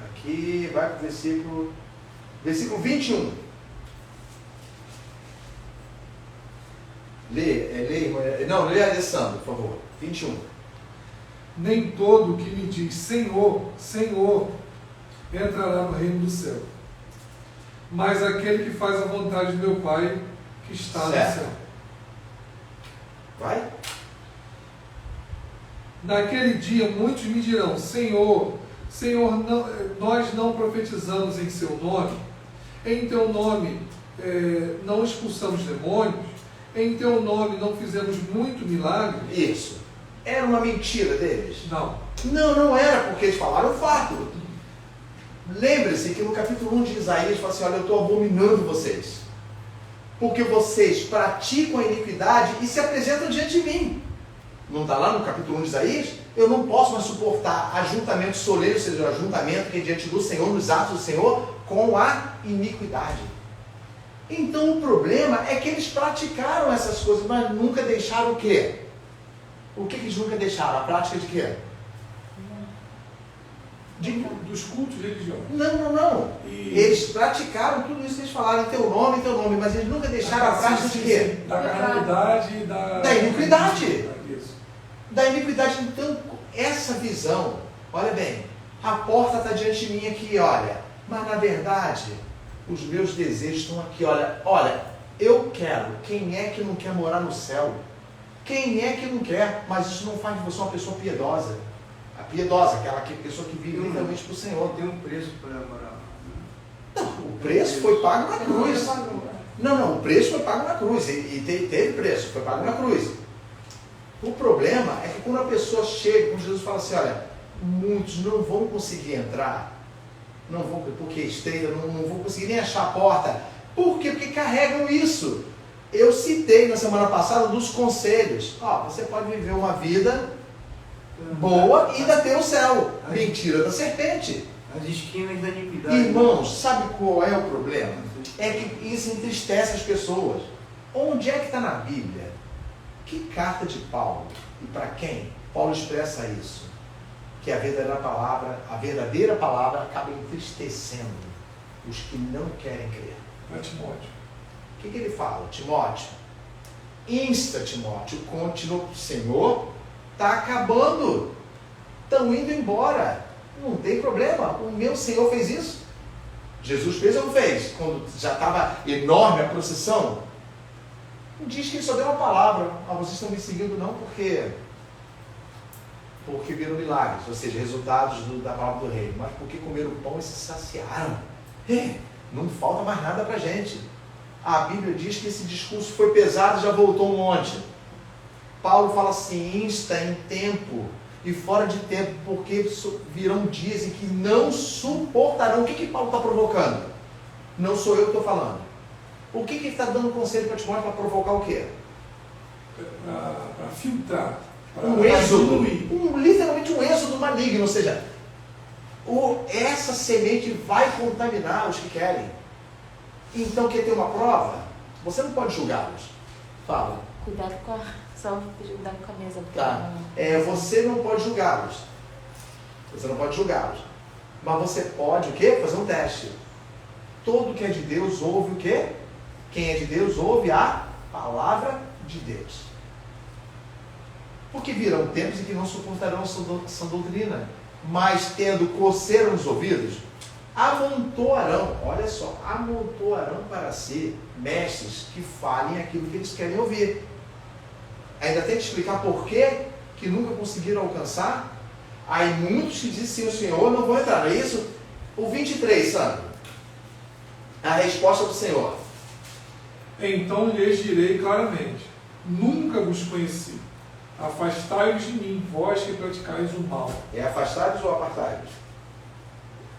Aqui vai para o versículo 21. Lê Alessandro, por favor. 21. Nem todo que me diz Senhor, Senhor, entrará no reino do céu, mas aquele que faz a vontade do meu Pai que está no céu. Vai? Naquele dia muitos me dirão, Senhor, Senhor, nós não profetizamos em seu nome, em teu nome não expulsamos demônios, em teu nome não fizemos muito milagre. Isso. Era uma mentira deles? Não era, porque eles falaram o fato. Lembre-se que no capítulo 1 de Isaías fala assim, olha, eu estou abominando vocês, porque vocês praticam a iniquidade e se apresentam diante de mim. Não está lá no capítulo 1 de Isaías? Eu não posso mais suportar ajuntamento solene, ou seja, o ajuntamento que é diante do Senhor, nos atos do Senhor, com a iniquidade. Então o problema é que eles praticaram essas coisas, mas nunca deixaram o quê? O que eles nunca deixaram? A prática de quê? Dos cultos religiosos. Não. Eles praticaram tudo isso que eles falaram, em teu nome, mas eles nunca deixaram a prática de quê? Da carnalidade e da iniquidade. Da iniquidade. Então, essa visão, olha bem, a porta está diante de mim aqui, olha, mas na verdade, os meus desejos estão aqui, olha, eu quero, quem é que não quer morar no céu? Quem é que não quer? Mas isso não faz de você uma pessoa piedosa. A piedosa, aquela pessoa que vive literalmente para o Senhor. Tem um preço para morar. Não, o preço foi pago na cruz. Não, o preço foi pago na cruz. E teve preço, foi pago na cruz. O problema é que quando a pessoa chega, quando Jesus fala assim, olha, muitos não vão conseguir entrar, não vão, porque é estreita, não vão conseguir nem achar a porta. Por quê? Porque carregam isso. Eu citei na semana passada dos conselhos. Você pode viver uma vida boa e ainda ter o céu. Mentira da serpente. As esquinas da iniquidade. Irmãos, sabe qual é o problema? É que isso entristece as pessoas. Onde é que está na Bíblia? Que carta de Paulo? E para quem? Paulo expressa isso. Que a verdadeira palavra acaba entristecendo os que não querem crer. Para Timóteo. O que ele fala? Timóteo, insta Timóteo, continua, o Senhor está acabando, estão indo embora, não tem problema, o meu Senhor fez isso. Jesus fez ou não fez? Quando já estava enorme a procissão, diz que ele só deu uma palavra, vocês estão me seguindo não porque viram milagres, ou seja, resultados da palavra do reino, mas porque comeram pão e se saciaram. Não falta mais nada para a gente. A Bíblia diz que esse discurso foi pesado e já voltou um monte. Paulo fala assim, insta em tempo e fora de tempo, porque virão dias em que não suportarão. O que Paulo está provocando? Não sou eu que estou falando. O que ele está dando conselho para Timóteo para provocar o quê? Para filtrar. Um êxodo, literalmente um êxodo maligno, ou seja, essa semente vai contaminar os que querem. Então, quer ter uma prova? Você não pode julgá-los. Fala. Cuidado com a... Só cuidado com a mesa. Tá. Você não pode julgá-los. Você não pode julgá-los. Mas você pode o quê? Fazer um teste. Todo que é de Deus ouve o quê? Quem é de Deus ouve a palavra de Deus. Porque virão tempos em que não suportarão essa doutrina, mas tendo coceira nos ouvidos, amontoarão, olha só, amontoarão para si mestres que falem aquilo que eles querem ouvir. Ainda tem que explicar por que nunca conseguiram alcançar. Aí muitos que dizem sim, o Senhor não vão entrar, não é isso? O 23, Sandro. A resposta do Senhor. Então lhes direi claramente: nunca vos conheci. Afastai-vos de mim, vós que praticais o mal. É afastai-vos ou apartai-vos?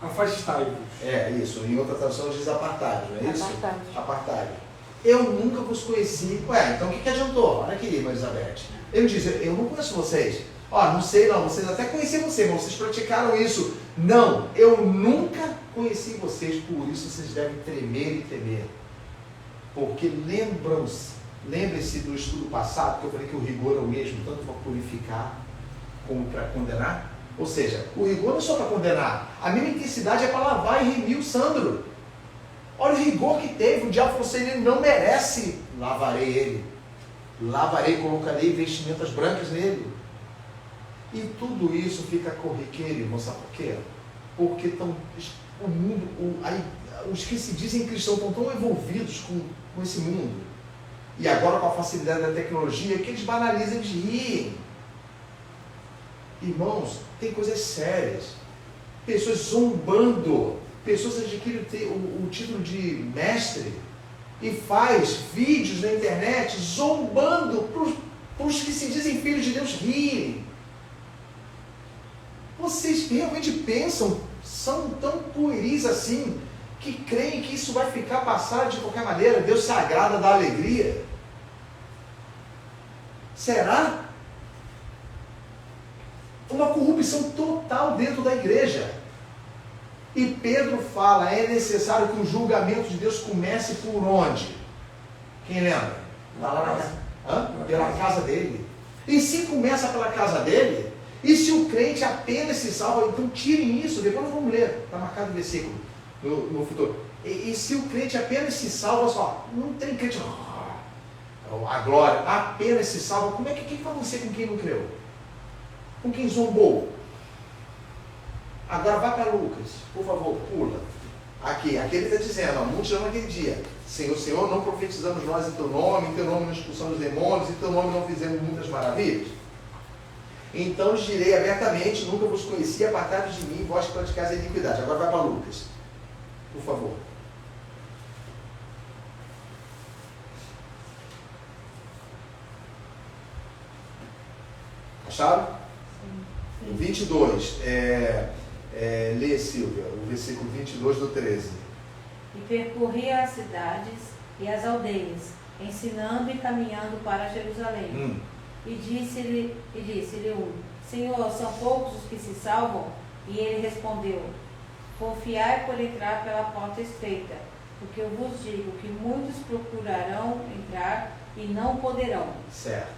Afastai-vos. É isso, em outra tradução diz apartai-vos, não é isso? Apartai-vos. Apartai-vos. Eu nunca vos conheci. Ué, então o que adiantou? Olha aqui, irmã Elizabeth. Ele diz, eu não conheço vocês. Ó, não sei não, vocês até conheciam você, mas vocês praticaram isso. Não, eu nunca conheci vocês, por isso vocês devem tremer e temer. Porque lembre-se do estudo passado, que eu falei que o rigor é o mesmo, tanto para purificar como para condenar. Ou seja, o rigor não é só para condenar, a mesma intensidade é para lavar e remir o Sandro. Olha o rigor que teve, o diabo falou assim, ele não merece, lavarei ele. Lavarei, colocarei vestimentas brancas nele. E tudo isso fica corriqueiro, irmão, sabe por quê? Porque o mundo, os que se dizem cristãos estão tão envolvidos com esse mundo. E agora com a facilidade da tecnologia, que eles banalizam, eles riem. Irmãos, tem coisas sérias. Pessoas zombando. Pessoas adquirem o título de mestre e faz vídeos na internet zombando para os que se dizem filhos de Deus rirem. Vocês realmente pensam, são tão pueris assim, que creem que isso vai ficar passado de qualquer maneira? Deus se agrada da alegria? Será? Uma corrupção total dentro da igreja. E Pedro fala, é necessário que o julgamento de Deus comece por onde? Quem lembra? Pela casa dele. E se começa pela casa dele, e se o crente apenas se salva, então tirem isso, depois nós vamos ler, está marcado o versículo no futuro. E se o crente apenas se salva, só, não tem crente, a glória, apenas se salva, como é que vai acontecer com quem não creu? Com quem zombou? Agora vai para Lucas, por favor, pula. Aqui ele está dizendo, muitos chamam aquele dia, Senhor, não profetizamos nós em teu nome não expulsamos os demônios, em teu nome não fizemos muitas maravilhas. Então lhes direi abertamente, nunca vos conheci, apartai-vos de mim, vós que praticais a iniquidade. Agora vai para Lucas, por favor. Acharam? Sim. 22, lê, Silvia, o versículo 22 do 13. E percorria as cidades e as aldeias, ensinando e caminhando para Jerusalém. E disse-lhe um, Senhor, são poucos os que se salvam? E ele respondeu, confiai por entrar pela porta estreita, porque eu vos digo que muitos procurarão entrar e não poderão. Certo.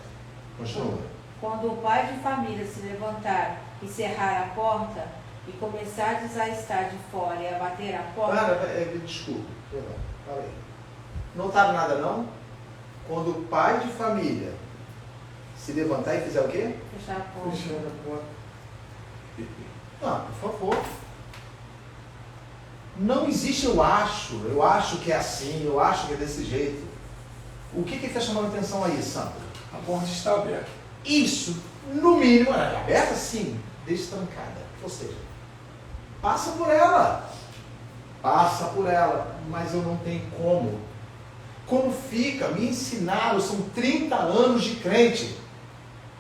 Continua. Quando o pai de família se levantar e cerrar a porta, e começardes a estar de fora e a bater a porta... Desculpa, para aí. Não está nada não? Quando o pai de família se levantar e fizer o quê? Fechar a porta. Fechando a porta. Não, por favor. Não existe eu acho que é assim, eu acho que é desse jeito. O que está chamando a atenção aí, Sandro? A porta está aberta. Isso, no mínimo, é aberta sim, destrancada. Ou seja, passa por ela, mas eu não tenho como. Como fica? Me ensinaram, são 30 anos de crente.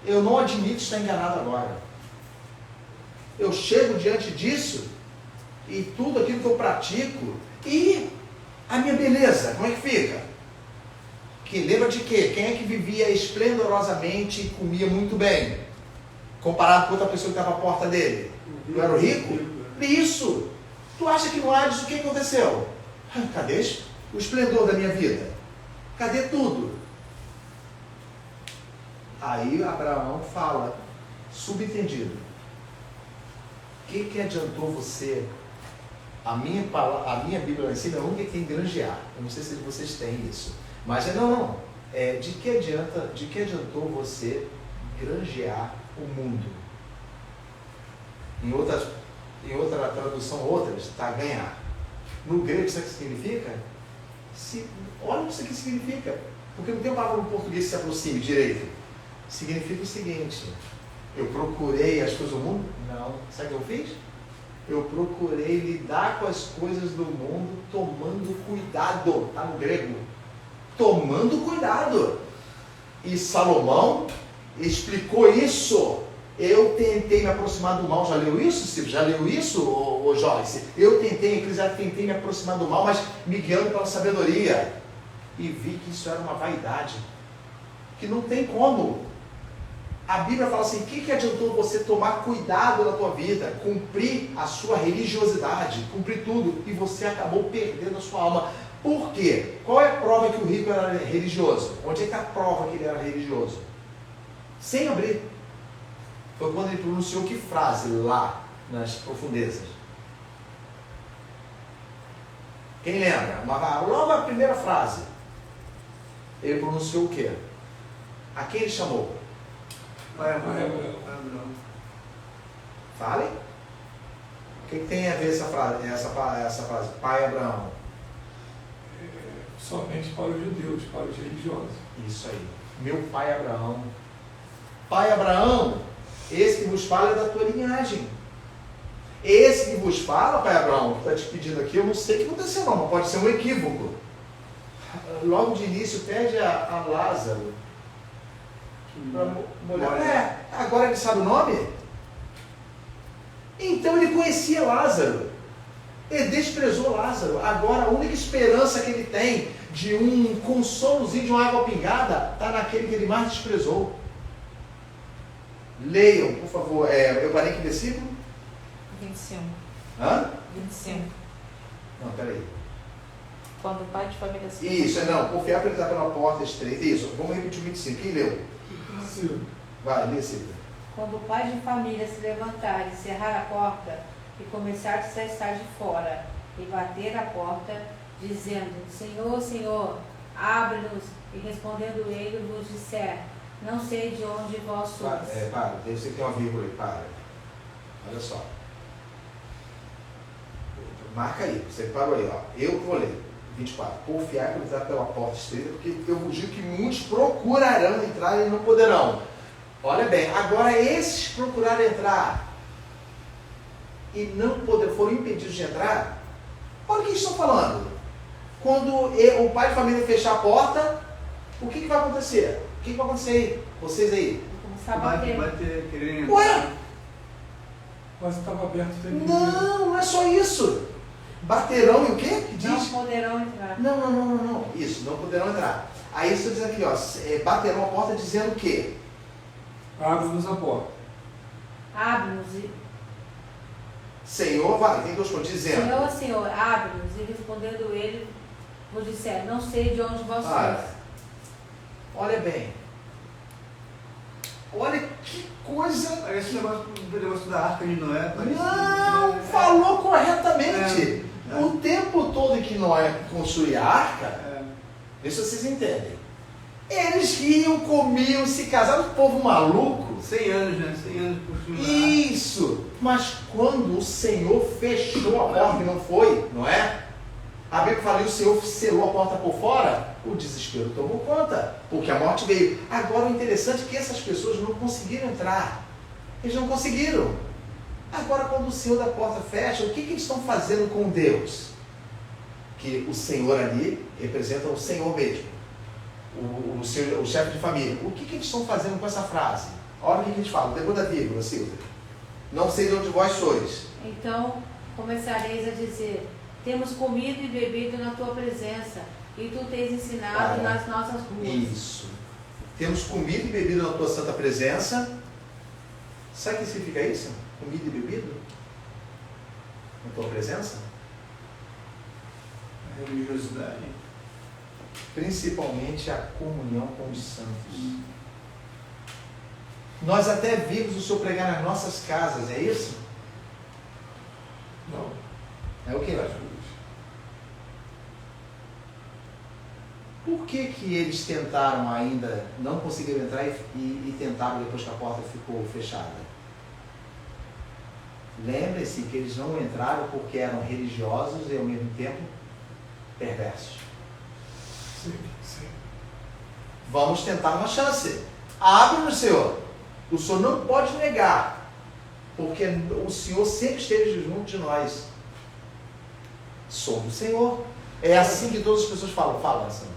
Eu não admito estar enganado agora. Eu chego diante disso, e tudo aquilo que eu pratico, e a minha beleza, como é que fica? Que lembra de quê? Quem é que vivia esplendorosamente e comia muito bem? Comparado com outra pessoa que estava à porta dele. Não era o rico? Isso! Tu acha que no Hades o que aconteceu? Cadê o esplendor da minha vida? Cadê tudo? Aí Abraão fala, subentendido, o que adiantou você? A minha Bíblia lá em cima é a única que tem granjear. Eu não sei se vocês têm isso. Mas de que adiantou você granjear o mundo? Em outra tradução, está ganhar. No grego, sabe o que significa? Olha o que isso aqui significa. Porque não tem uma palavra no português que se aproxime direito. Significa o seguinte: eu procurei as coisas do mundo? Não. Sabe o que eu fiz? Eu procurei lidar com as coisas do mundo tomando cuidado. Está no grego. Tomando cuidado. E Salomão explicou isso. Eu tentei me aproximar do mal. Já leu isso, Silvio? Já leu isso, ô Joyce? Eu tentei me aproximar do mal, mas me guiando pela sabedoria. E vi que isso era uma vaidade. Que não tem como. A Bíblia fala assim, o que adiantou você tomar cuidado na tua vida, cumprir a sua religiosidade, cumprir tudo, e você acabou perdendo a sua alma. Por quê? Qual é a prova que o rico era religioso? Onde é que está a prova que ele era religioso? Sem abrir. Foi quando ele pronunciou que frase lá nas profundezas? Quem lembra? Logo a primeira frase. Ele pronunciou o quê? A quem ele chamou? Pai Abraão. Fale. O que tem a ver essa frase? Pai Abraão. Somente para os judeus, para os religiosos. Isso aí. Meu pai Abraão. Pai Abraão, esse que vos fala é da tua linhagem. Esse que vos fala, pai Abraão, que está te pedindo aqui, eu não sei o que aconteceu não, mas pode ser um equívoco. Logo de início pede a Lázaro. Agora ele sabe o nome? Então ele conhecia Lázaro. Ele desprezou Lázaro. Agora a única esperança que ele tem de um consolozinho, de uma água pingada, está naquele que ele mais desprezou. Leiam, por favor. Eu parei que versículo? 25. Hã? 25. Não, peraí. Quando o pai de família se... Isso, confiar para entrar pela porta estreita. Isso, vamos repetir o 25. Quem leu? Sim. Vai, lê, Silvia. Quando o pai de família se levantar e cerrar a porta, e começar a estar de fora, e bater a porta, dizendo, Senhor, Senhor, abre-nos, e respondendo ele, vos disser, não sei de onde vós sois. Para, deve ser que tem uma vírgula aí, para. Olha só. Marca aí, você parou aí, ó. Eu vou ler. 24. Confiar para entrar pela porta estreita, porque eu vos digo que muitos procurarão entrar e não poderão. Olha bem, agora esses procuraram entrar e não foram impedidos de entrar. Olha o que eles estão falando. Quando o pai de família fechar a porta, o que vai acontecer? O que vai acontecer aí? Vocês aí? Começar a bater. Vai ter querendo entrar. Ué? Mas estava aberto o tempo Não é só isso. Baterão e o quê? Que diz? Não poderão entrar. Não. Isso, não poderão entrar. Aí isso diz aqui, ó, baterão a porta dizendo o quê? Abre-nos a porta. Abre-nos e... Senhor, vai, tem que eu estou dizendo. Senhor, Senhor, abre-nos. E respondendo ele, vos disser, não sei de onde vós sois. Olha bem. Olha que coisa. Esse negócio da arca de Noé. Não, falou corretamente. O tempo todo que Noé construía a arca, isso vocês entendem. Eles iam, comiam, se casavam, o povo maluco. 100 anos, né? 100 anos construindo a arca. Isso. Mas quando o Senhor fechou a porta, que não foi, não é? A Bíblia fala, e o Senhor selou a porta por fora, o desespero tomou conta, porque a morte veio. Agora o interessante é que essas pessoas não conseguiram entrar. Eles não conseguiram. Agora quando o Senhor da porta fecha, o que eles estão fazendo com Deus? Que o Senhor ali representa o Senhor mesmo, o chefe de família. O que eles estão fazendo com essa frase? Olha o que eles falam, depois da vírgula, Silvia. Não sei de onde vós sois. Então começareis a dizer, temos comido e bebido na tua presença, e tu tens ensinado nas nossas ruas. Isso. Temos comido e bebido na tua santa presença. Sabe o que significa isso? Comido e bebido? Na tua presença? A religiosidade. Principalmente a comunhão com os santos. Nós até vimos o Senhor pregar nas nossas casas, é isso? Não. É o que? Por que eles tentaram ainda, não conseguiram entrar e tentaram depois que a porta ficou fechada? Lembre-se que eles não entraram porque eram religiosos e ao mesmo tempo perversos. Sim, sim. Vamos tentar uma chance. Abre-nos, Senhor. O Senhor não pode negar, porque o Senhor sempre esteve junto de nós. Sou do Senhor. É assim que todas as pessoas falam. Fala, Senhor.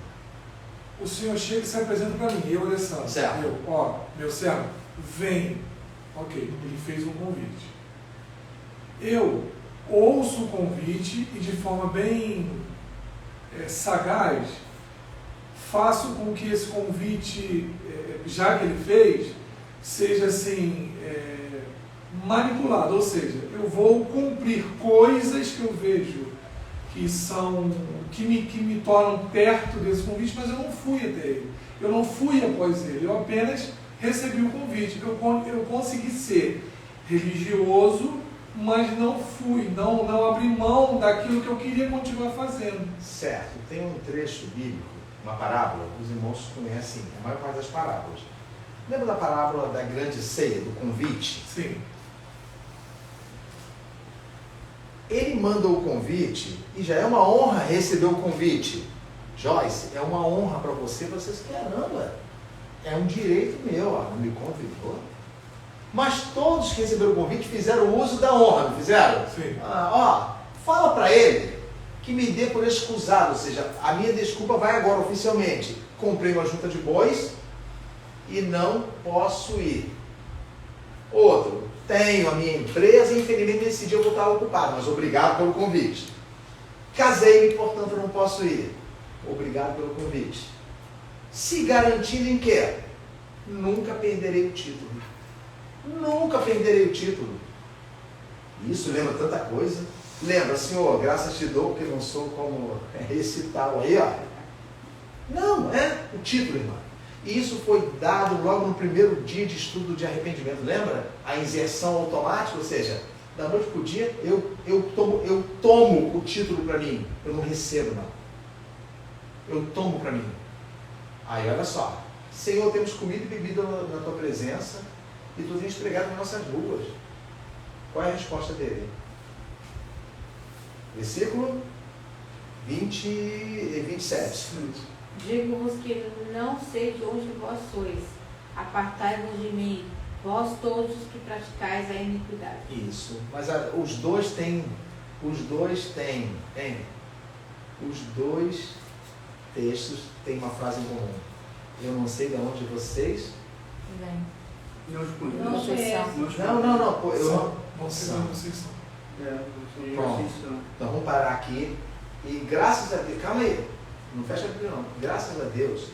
O Senhor chega e se apresenta para mim, eu, Alessandro. Certo. Eu, ó, meu servo, vem. Ok, ele fez um convite. Eu ouço o convite e de forma bem sagaz, faço com que esse convite, já que ele fez, seja assim, manipulado. Ou seja, eu vou cumprir coisas que eu vejo que me tornam perto desse convite, mas eu não fui até ele. Eu não fui após ele, eu apenas recebi o convite. Eu consegui ser religioso, mas não abri mão daquilo que eu queria continuar fazendo. Certo. Tem um trecho bíblico, uma parábola, os irmãos conhecem a maior parte das parábolas. Lembra da parábola da grande ceia, do convite? Sim. Ele manda o convite e já é uma honra receber o convite. Joyce, é uma honra para você, caramba, é um direito meu, não me convidou. Mas todos que receberam o convite fizeram uso da honra, não fizeram? Sim. Fala para ele que me dê por excusado, ou seja, a minha desculpa vai agora oficialmente. Comprei uma junta de bois e não posso ir. Outro, tenho a minha empresa e infelizmente nesse dia eu vou estar ocupado, mas obrigado pelo convite. Casei-me, portanto não posso ir. Obrigado pelo convite. Se garantindo em quê? Nunca perderei o título. Nunca perderei o título. Isso lembra tanta coisa. Lembra, Senhor, graças te dou, porque não sou como esse tal aí, ó. Não, é o título, irmão. E isso foi dado logo no primeiro dia de estudo de arrependimento. Lembra? A inserção automática, ou seja, da noite para o dia, eu tomo o título para mim. Eu não recebo, não. Eu tomo para mim. Aí, olha só. Senhor, temos comida e bebida na tua presença e tu tens pregado nas nossas ruas. Qual é a resposta dele? Versículo 20 e 27. Digo-vos que não sei de onde vós sois. Apartai-vos de mim, vós todos os que praticais a iniquidade. Isso. Mas os dois textos têm uma frase em comum. Eu não sei de onde vocês... Vem. Não Não Não sei. Não. Não sei onde vocês são. Então vamos parar aqui. E graças a Deus... Calma aí. Não fecha a Bíblia não. Graças a Deus,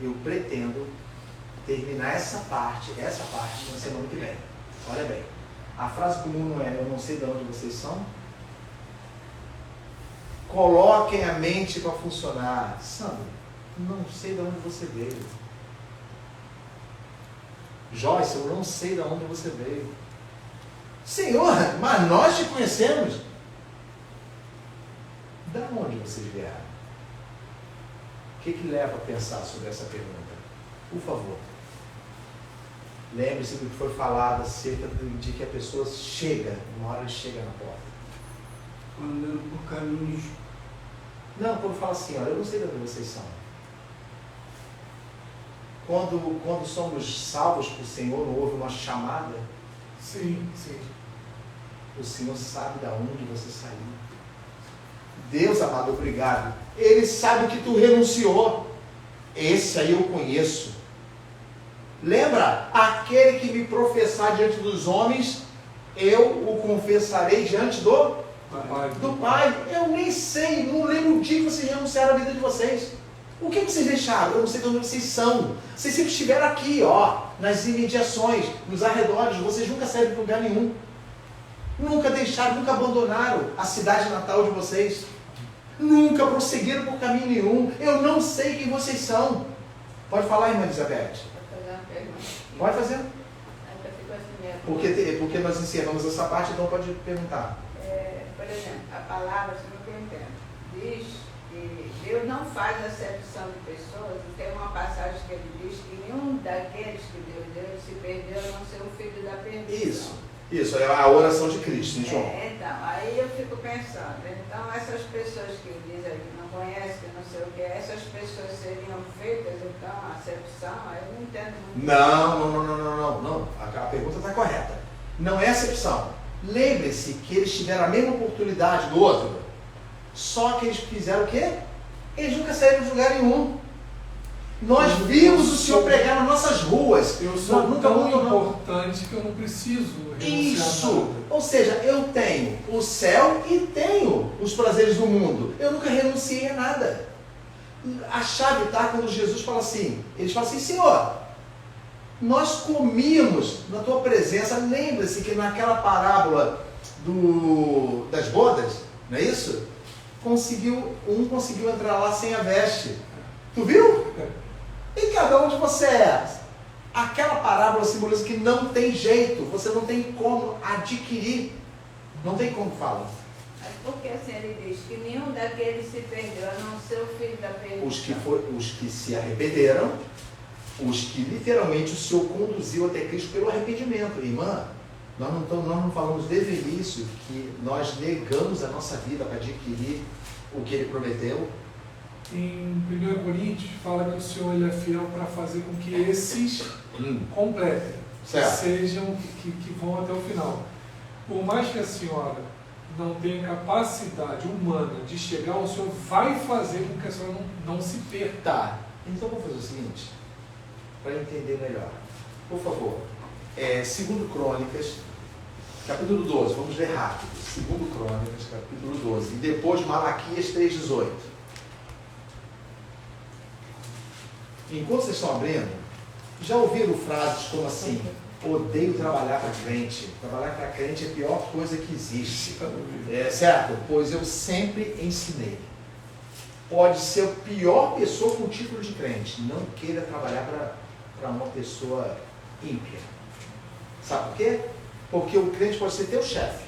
eu pretendo terminar essa parte na semana que vem. Olha bem. A frase comum não é eu não sei de onde vocês são. Coloquem a mente para funcionar. Sandro, não sei de onde você veio. Joyce, eu não sei de onde você veio. Senhor, mas nós te conhecemos. Da onde vocês vieram? O que leva a pensar sobre essa pergunta? Por favor. Lembre-se do que foi falado acerca de que a pessoa chega, uma hora ele chega na porta. Andando por caminhos. Não, quando fala assim, olha, eu não sei de onde vocês são. Quando somos salvos por Senhor, não houve uma chamada. Sim, sim. O Senhor sabe de onde você saiu. Deus, amado, obrigado. Ele sabe que tu renunciou. Esse aí eu conheço. Lembra? Aquele que me professar diante dos homens, eu o confessarei diante do Pai. Eu nem sei, não lembro o dia que vocês renunciaram à vida de vocês. O que vocês deixaram? Eu não sei de onde vocês são. Vocês sempre estiveram aqui, ó, nas imediações, nos arredores. Vocês nunca saíram para lugar nenhum. Nunca deixaram, nunca abandonaram a cidade natal de vocês. Nunca prosseguiram por caminho nenhum. Eu não sei quem vocês são. Pode falar, irmã Elizabeth. pergunta. Pode fazer. Ainda ficou assim mesmo. Porque nós encerramos essa parte, então pode perguntar. Por exemplo, a palavra, segundo que eu entendo, diz que Deus não faz acepção de pessoas, e tem uma passagem que ele diz que nenhum daqueles que Deus deu se perdeu a não ser o filho da perdição. Isso, é a oração de Cristo, hein, João? Então, aí eu fico pensando, então essas pessoas que dizem que não conhecem, que não sei o que, essas pessoas seriam feitas, então, a acepção, aí eu não entendo muito. Não. A pergunta está correta. Não é acepção. Lembre-se que eles tiveram a mesma oportunidade do outro. Só que eles fizeram o quê? Eles nunca saíram de lugar nenhum. Nós vimos o Senhor pregar nas nossas ruas. Eu sou nunca tão muito importante que eu não preciso renunciar a Isso! nada. Ou seja, eu tenho o céu e tenho os prazeres do mundo. Eu nunca renunciei a nada. A chave está quando Jesus fala assim, eles falam assim, Senhor, nós comíamos na tua presença. Lembra-se que naquela parábola das bodas, não é isso? Um conseguiu entrar lá sem a veste. Tu viu? E cada um de você é. Aquela parábola simboliza que não tem jeito, você não tem como adquirir. Não tem como falar. Mas por que assim ele diz que nenhum daqueles se perdeu, a não ser o filho da perdição? Os que se arrependeram, os que literalmente o Senhor conduziu até Cristo pelo arrependimento. Irmã, nós não falamos desde o início que nós negamos a nossa vida para adquirir o que Ele prometeu. Em 1 Coríntios fala que o Senhor ele é fiel para fazer com que esses completem, que vão até o final. Por mais que a senhora não tenha capacidade humana de chegar, o Senhor vai fazer com que a senhora não se perca. Tá, então vamos fazer o seguinte, para entender melhor. Por favor, 2 Crônicas, capítulo 12, vamos ler rápido. 2 Crônicas, capítulo 12, e depois Malaquias 3,18. Enquanto vocês estão abrindo, já ouviram frases como assim, odeio trabalhar para crente. Trabalhar para crente é a pior coisa que existe. Certo? Pois eu sempre ensinei. Pode ser a pior pessoa com título de crente. Não queira trabalhar para uma pessoa ímpia. Sabe por quê? Porque o crente pode ser teu chefe.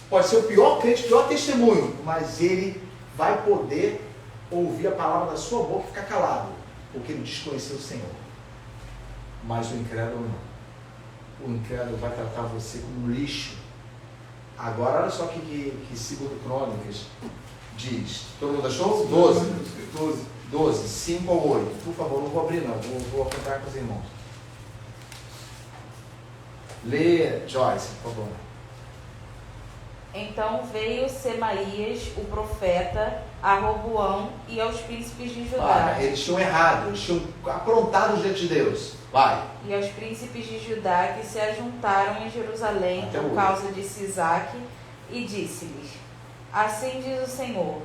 Pode ser o pior crente, o pior testemunho. Mas ele vai poder ouvir a palavra da sua boca e ficar calado. Porque ele desconheceu o Senhor. Mas o incrédulo não. O incrédulo vai tratar você como lixo. Agora, olha só o que 2 Crônicas diz. Todo mundo achou? 12, 5 ou 8. Por favor, não vou abrir não. Vou apontar com os irmãos. Lê, Joyce, por favor. Então veio Semaías, o profeta, a Roboão e aos príncipes de Judá. Eles tinham errado, eles tinham aprontado diante de Deus. Vai. E aos príncipes de Judá que se ajuntaram em Jerusalém por causa de Sisaque, e disse-lhes: Assim diz o Senhor,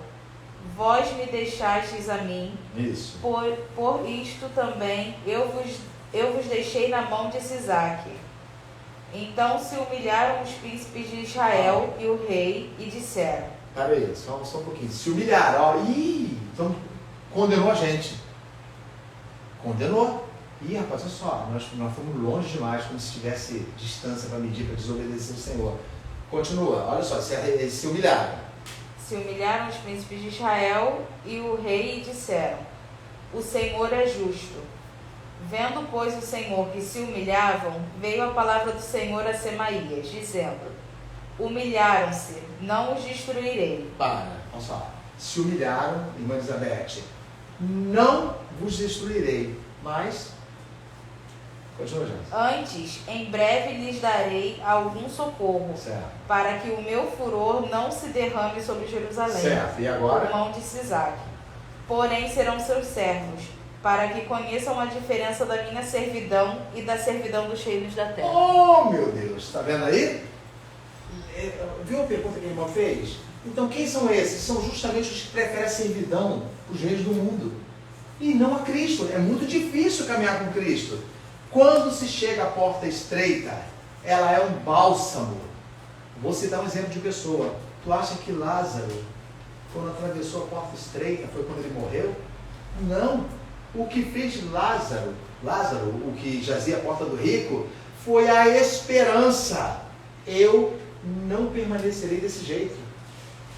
vós me deixastes a mim, Isso. por isto também eu vos deixei na mão de Sisaque. Então se humilharam os príncipes de Israel e o rei, e disseram... Peraí, só um pouquinho. Se humilharam, então condenou a gente. Condenou. Rapaz, olha só, nós fomos longe demais, como se tivesse distância para medir, para desobedecer o Senhor. Continua, olha só, se humilharam. Se humilharam os príncipes de Israel e o rei, e disseram: O Senhor é justo. Vendo, pois, o Senhor que se humilhavam, veio a palavra do Senhor a Semaías, dizendo: Humilharam-se, não os destruirei. Olha só. Se humilharam, irmã Elizabeth, não vos destruirei, mas... Continua, gente. Antes, em breve lhes darei algum socorro, Certo. para que o meu furor não se derrame sobre Jerusalém, Certo, e agora? por mão de Sisaque. Porém serão seus servos, para que conheçam a diferença da minha servidão e da servidão dos reinos da terra. Oh, meu Deus, está vendo aí? Viu a pergunta que a irmã fez? Então, quem são esses? São justamente os que preferem a servidão para os reis do mundo. E não a Cristo. É muito difícil caminhar com Cristo. Quando se chega à porta estreita, ela é um bálsamo. Vou citar um exemplo de pessoa. Tu acha que Lázaro, quando atravessou a porta estreita, foi quando ele morreu? Não. O que fez Lázaro Lázaro, o que jazia à porta do rico, foi a esperança. Eu não permanecerei desse jeito.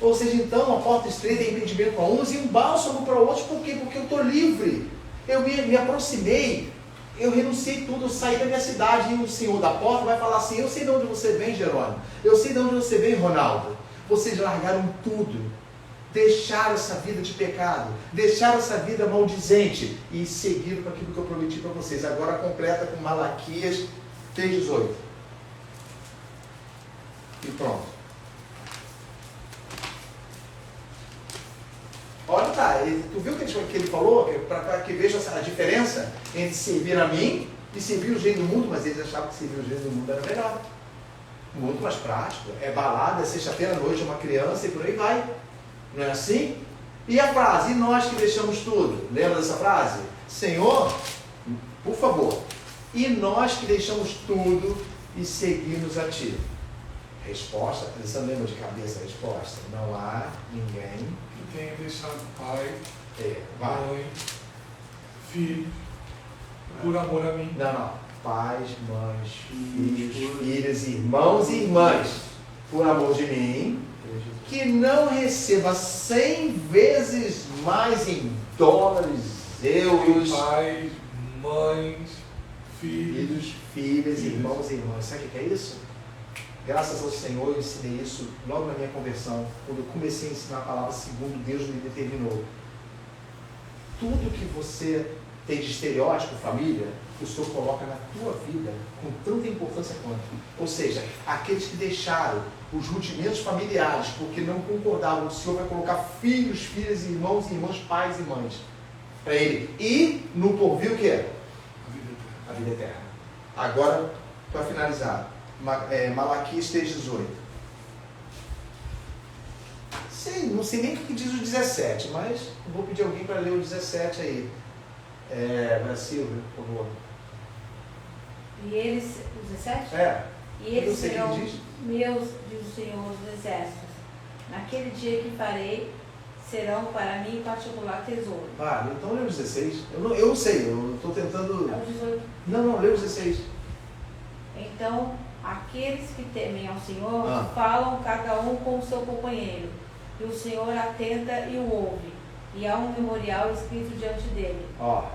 Ou seja, então, a porta estreita é impedimento para uns e um bálsamo para outros. Por quê? Porque eu estou livre. Eu me aproximei, eu renunciei tudo, eu saí da minha cidade e o senhor da porta vai falar assim: eu sei de onde você vem, Jerônimo. Eu sei de onde você vem, Ronaldo. Vocês largaram tudo. Deixaram essa vida de pecado, deixaram essa vida maldizente e seguiram para aquilo que eu prometi para vocês. Agora completa com Malaquias 3,18. E pronto. Olha, tá, tu viu que ele falou? Para que veja a diferença entre servir a mim e servir o jeito do mundo, mas eles achavam que servir o jeito do mundo era melhor. Muito mais prático. É balada, é sexta-feira à noite, é uma criança e por aí vai. Não é assim? E a frase, e nós que deixamos tudo? Lembra dessa frase? Senhor, por favor, e nós que deixamos tudo e seguimos a Ti? Resposta, você não lembra de cabeça a resposta? Não há ninguém que tenha deixado pai, mãe, filho, por amor a mim. Não. Pais, mães, filhos, filhas, irmãos e irmãs, por amor de mim, que não receba 100 vezes mais em dólares, euros, pais, mães, filhos, filhas, irmãos e irmãs. Sabe o que é isso? Graças ao Senhor eu ensinei isso logo na minha conversão, quando eu comecei a ensinar a palavra segundo Deus me determinou. Tudo que você tem de estereótipo, família, o Senhor coloca na tua vida com tanta importância quanto. Ou seja, aqueles que deixaram os rudimentos familiares porque não concordavam, o Senhor vai colocar filhos, filhas, irmãos e irmãs, pais e mães para ele. E no porvir o que é? A vida eterna. Agora, para finalizar, Malaquias 3,18. Não sei nem o que diz o 17, mas vou pedir alguém para ler o 17 aí. Silvio, por favor. E eles, o 17? E eles serão meus, diz o Senhor dos Exércitos. Naquele dia que farei, serão para mim particular tesouro. Então lê o 16. Eu não sei, eu estou tentando... É o 18. Não, lê o 16. Então, aqueles que temem ao Senhor falam cada um com o seu companheiro, e o Senhor atenta e o ouve, e há um memorial escrito diante dele,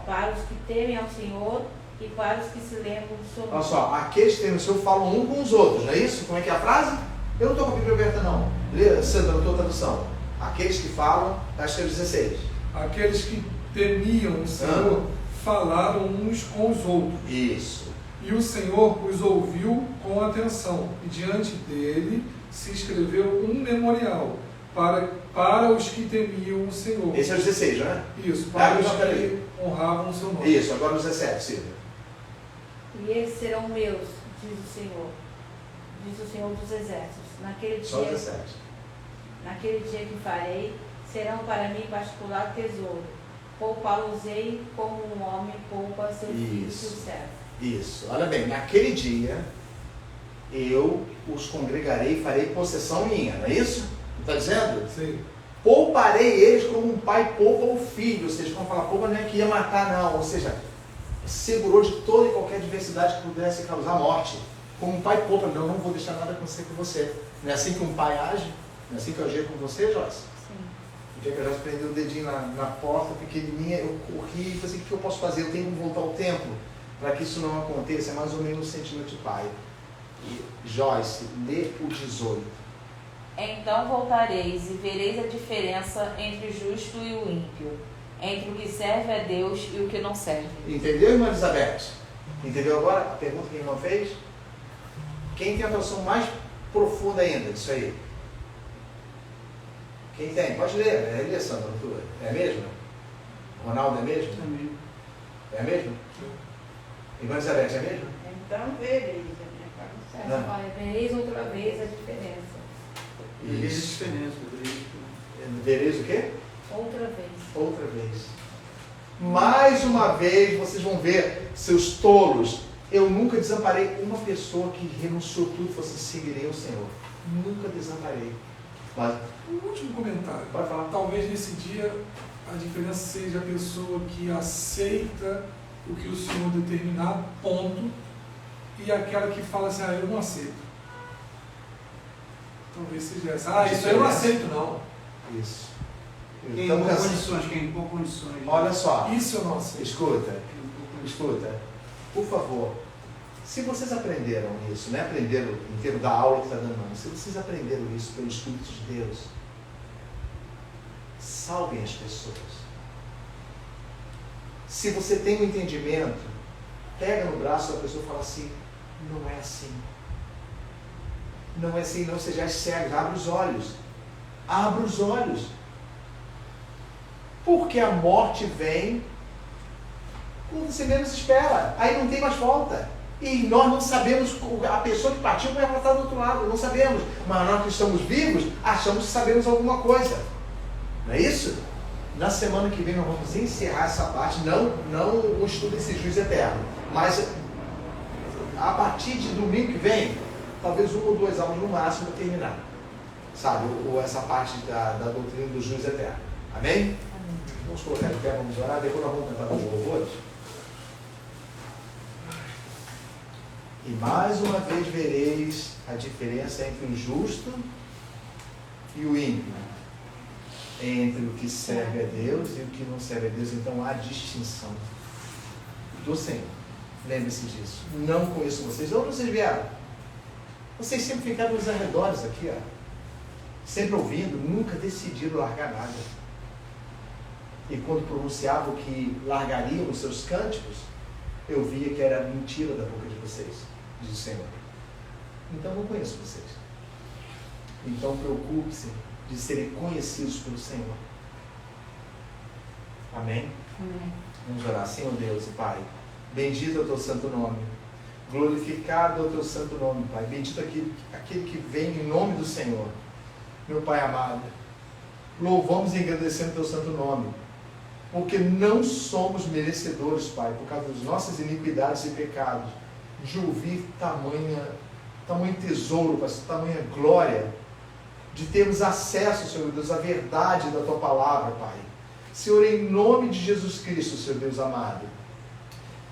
para os que temem ao Senhor e para os que se lembram do seu nome. Olha só, aqueles que temem o Senhor falam um com os outros, não é isso? Como é que é a frase? Eu não estou com a Bíblia aberta não. Lê, Sandra, na tua tradução. Aqueles que falam, acho que é o 16. Aqueles que temiam o Senhor falaram uns com os outros. Isso. E o Senhor os ouviu com atenção, e diante dele se escreveu um memorial para os que temiam o Senhor. Esse é o 16, não é? Isso, para os que honravam o seu nome. Isso, agora o 17, Silvia. E eles serão meus, diz o Senhor dos Exércitos. Naquele dia que farei, serão para mim particular tesouro. Poupá-los-ei como um homem poupa seu filho e seu servo. Isso, olha bem, naquele dia eu os congregarei e farei possessão minha, não é isso? Está dizendo? Sim. Pouparei eles como um pai poupa o filho, ou seja, quando falar poupa não é que ia matar não, ou seja, segurou de toda e qualquer adversidade que pudesse causar morte. Como um pai poupa, não vou deixar nada acontecer com você. Não é assim que um pai age? Não é assim que eu agi com você, Joyce? Sim. O dia que eu já prendeu o dedinho na porta pequenininha, eu corri e falei assim, o que eu posso fazer? Eu tenho que voltar ao templo para que isso não aconteça. É mais ou menos o sentimento de pai. E, Joyce, lê o 18. Então voltareis e vereis a diferença entre o justo e o ímpio, entre o que serve a Deus e o que não serve. Entendeu, irmã Elizabeth? Entendeu agora a pergunta que a irmã fez? Quem tem a noção mais profunda ainda disso aí? Quem tem? Pode ler. Lê, Sandra, tua. É mesmo? Ronaldo é mesmo? Também. É mesmo? Irmã Elizabeth é mesmo? Então vereis a minha palavra. Vereis outra vez a diferença. Vereis a diferença. Vereis o quê? Outra vez. Outra vez. Mais uma vez vocês vão ver, seus tolos. Eu nunca desamparei uma pessoa que renunciou tudo e falou assim, seguirei o Senhor. Nunca desamparei. Mas, Um último comentário. pode falar. Talvez nesse dia a diferença seja a pessoa que aceita o que o Senhor determinar, ponto, e aquela que fala assim, eu não aceito. Talvez seja essa. Isso eu não aceito, não. Isso. Quem impõe condições, quem impõe condições. Olha só. Isso eu não aceito. Escuta. Por favor, se vocês aprenderam isso, não é aprenderam em termos da aula que está dando, não. Se vocês aprenderam isso pelo Espírito de Deus, salvem as pessoas. Se você tem um entendimento, pega no braço da pessoa e fala assim, não é assim. Não é assim, não sejais cegos, abre os olhos. Abre os olhos. Porque a morte vem quando você menos espera. Aí não tem mais volta. E nós não sabemos, a pessoa que partiu vai estar do outro lado, não sabemos. Mas nós que estamos vivos, achamos que sabemos alguma coisa. Não é isso? Na semana que vem nós vamos encerrar essa parte, não o estudo desse juízo eterno. Mas a partir de domingo que vem, talvez 1 ou 2 aulas no máximo para terminar. Sabe? Ou essa parte da doutrina do juízo eterno. Amém? Amém. Vamos colocar de pé, vamos orar, depois nós vamos cantar os louvores. E mais uma vez vereis a diferença entre o justo e o ímpio, entre o que serve a Deus e o que não serve a Deus. Então há distinção do Senhor. Lembre-se disso. Não conheço vocês. De onde vocês vieram? Vocês sempre ficaram nos arredores aqui, ó. Sempre ouvindo, nunca decidiram largar nada. E quando pronunciavam que largariam os seus cânticos, eu via que era mentira da boca de vocês, diz o Senhor. Então não conheço vocês. Então preocupe-se de serem conhecidos pelo Senhor. Amém? Amém. Vamos orar. Senhor Deus e Pai, bendito é o teu santo nome. Glorificado é o teu santo nome, Pai. Bendito aquele que vem em nome do Senhor. Meu Pai amado, louvamos e agradecemos o teu santo nome, porque não somos merecedores, Pai, por causa das nossas iniquidades e pecados, de ouvir tamanho tesouro, Pai, tamanha glória, de termos acesso, Senhor Deus, à verdade da tua palavra, Pai. Senhor, em nome de Jesus Cristo, Senhor Deus amado,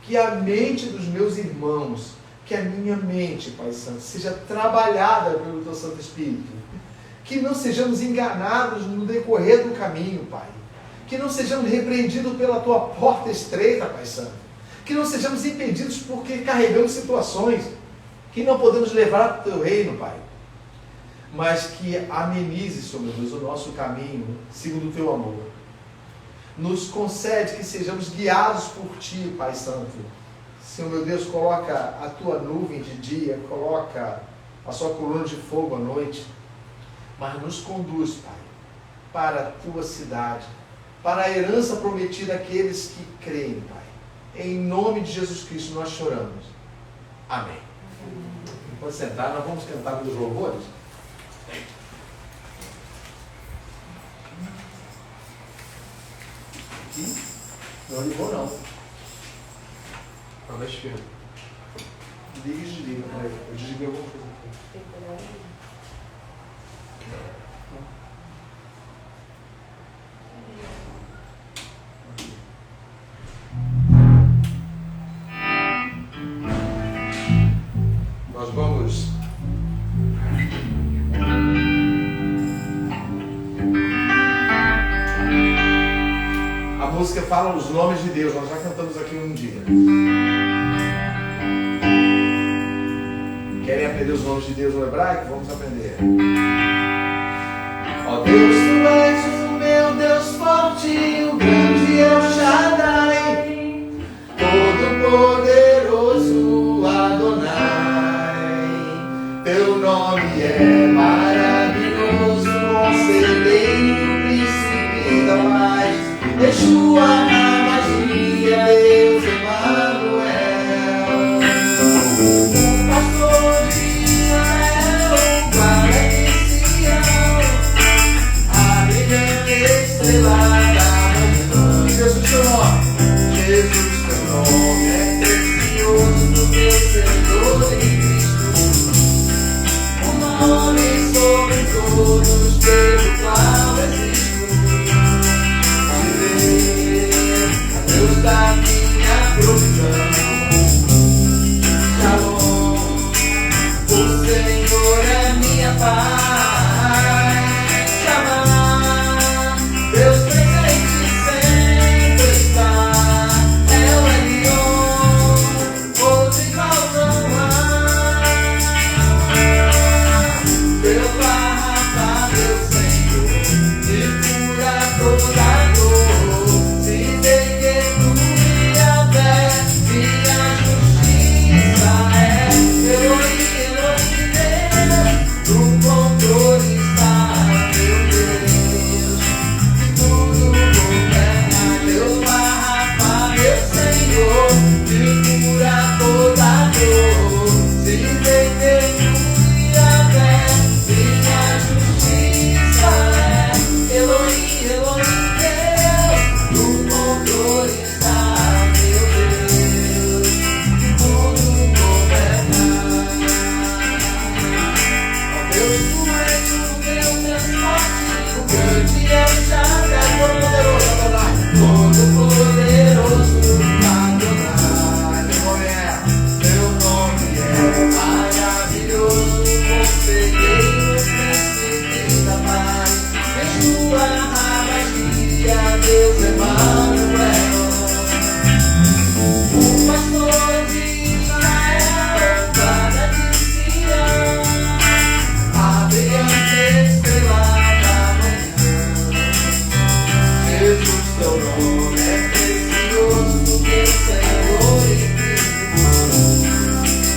que a mente dos meus irmãos, que a minha mente, Pai Santo, seja trabalhada pelo teu Santo Espírito, que não sejamos enganados no decorrer do caminho, Pai, que não sejamos repreendidos pela tua porta estreita, Pai Santo, que não sejamos impedidos porque carregamos situações que não podemos levar para o teu reino, Pai, mas que amenize, Senhor Deus, o nosso caminho segundo o teu amor. Nos concede que sejamos guiados por ti, Pai Santo. Senhor meu Deus, coloca a tua nuvem de dia, coloca a sua coluna de fogo à noite, mas nos conduz, Pai, para a tua cidade, para a herança prometida àqueles que creem, Pai. Em nome de Jesus Cristo nós choramos. Amém. Pode sentar, nós vamos cantar os louvores. Aqui? Não ligou não. Fala esquerda. Liga e desliga. Eu desliguei alguma coisa aqui. Nós vamos a música fala os nomes de Deus, nós já cantamos aqui um dia. Querem aprender os nomes de Deus no hebraico? Vamos aprender. Ó Deus, tu és o meu Deus forte, o grande El Shaddai, todo-poderoso Adonai. Teu nome é maravilhoso, conselheiro, príncipe da paz, Yeshua, a magia, Deus Emmanuel. Pastor de Israel, guarda de Sião, a brilhante estrela da manhã. Jesus, teu nome. Jesus, teu nome é precioso, vencedor em Cristo. O nome sobre todos, pelo qual existo. Deus Emanuel, o pastor de Israel, guarda de Sião, a brilhante estrela da manhã. Jesus, teu nome é precioso, porque o Senhor existe,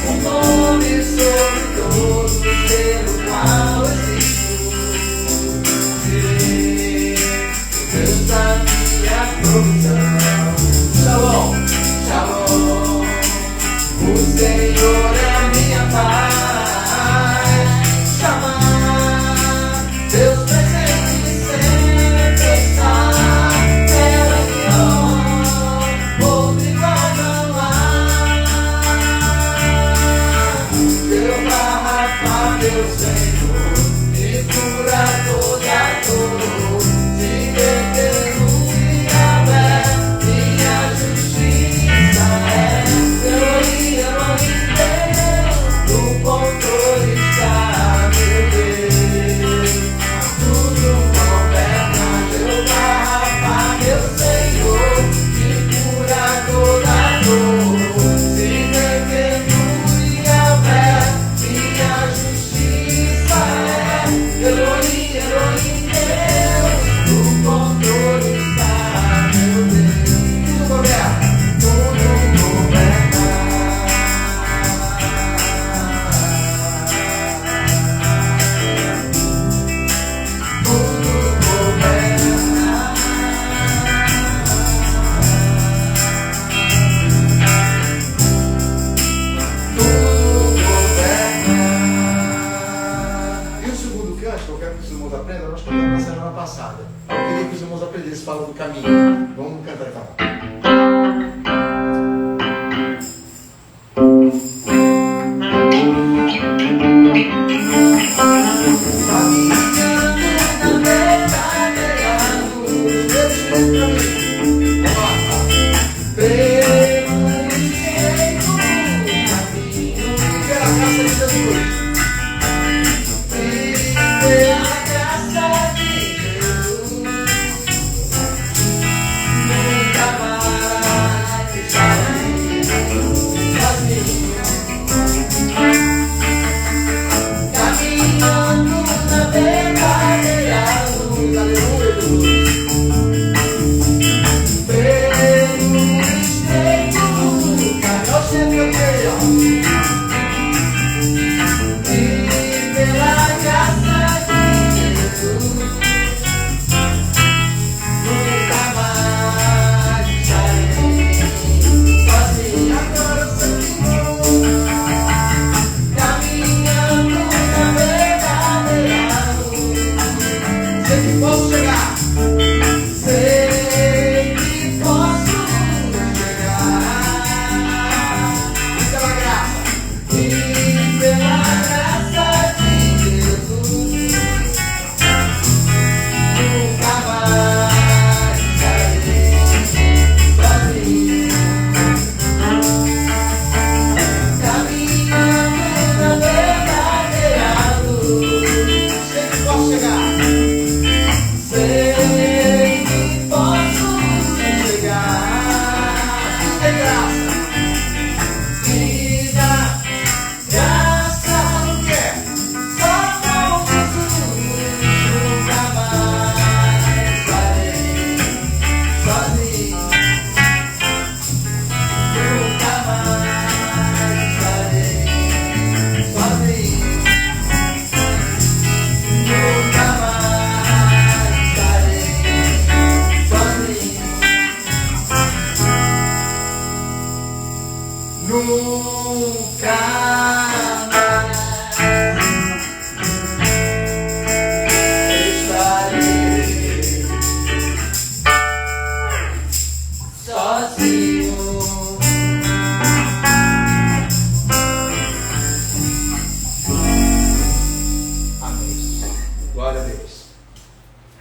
o nome sobre todos, pelo qual existo. Deus da minha provisão. Shalom, shalom. O Senhor é a minha paz. Chamar, Deus presente sempre está. Ela me ama, outro igual não há. Teu Rafa, meu Senhor, me cura toda dor. Fala do caminho. Vamos cantar então.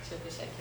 Deixa eu fechar aqui.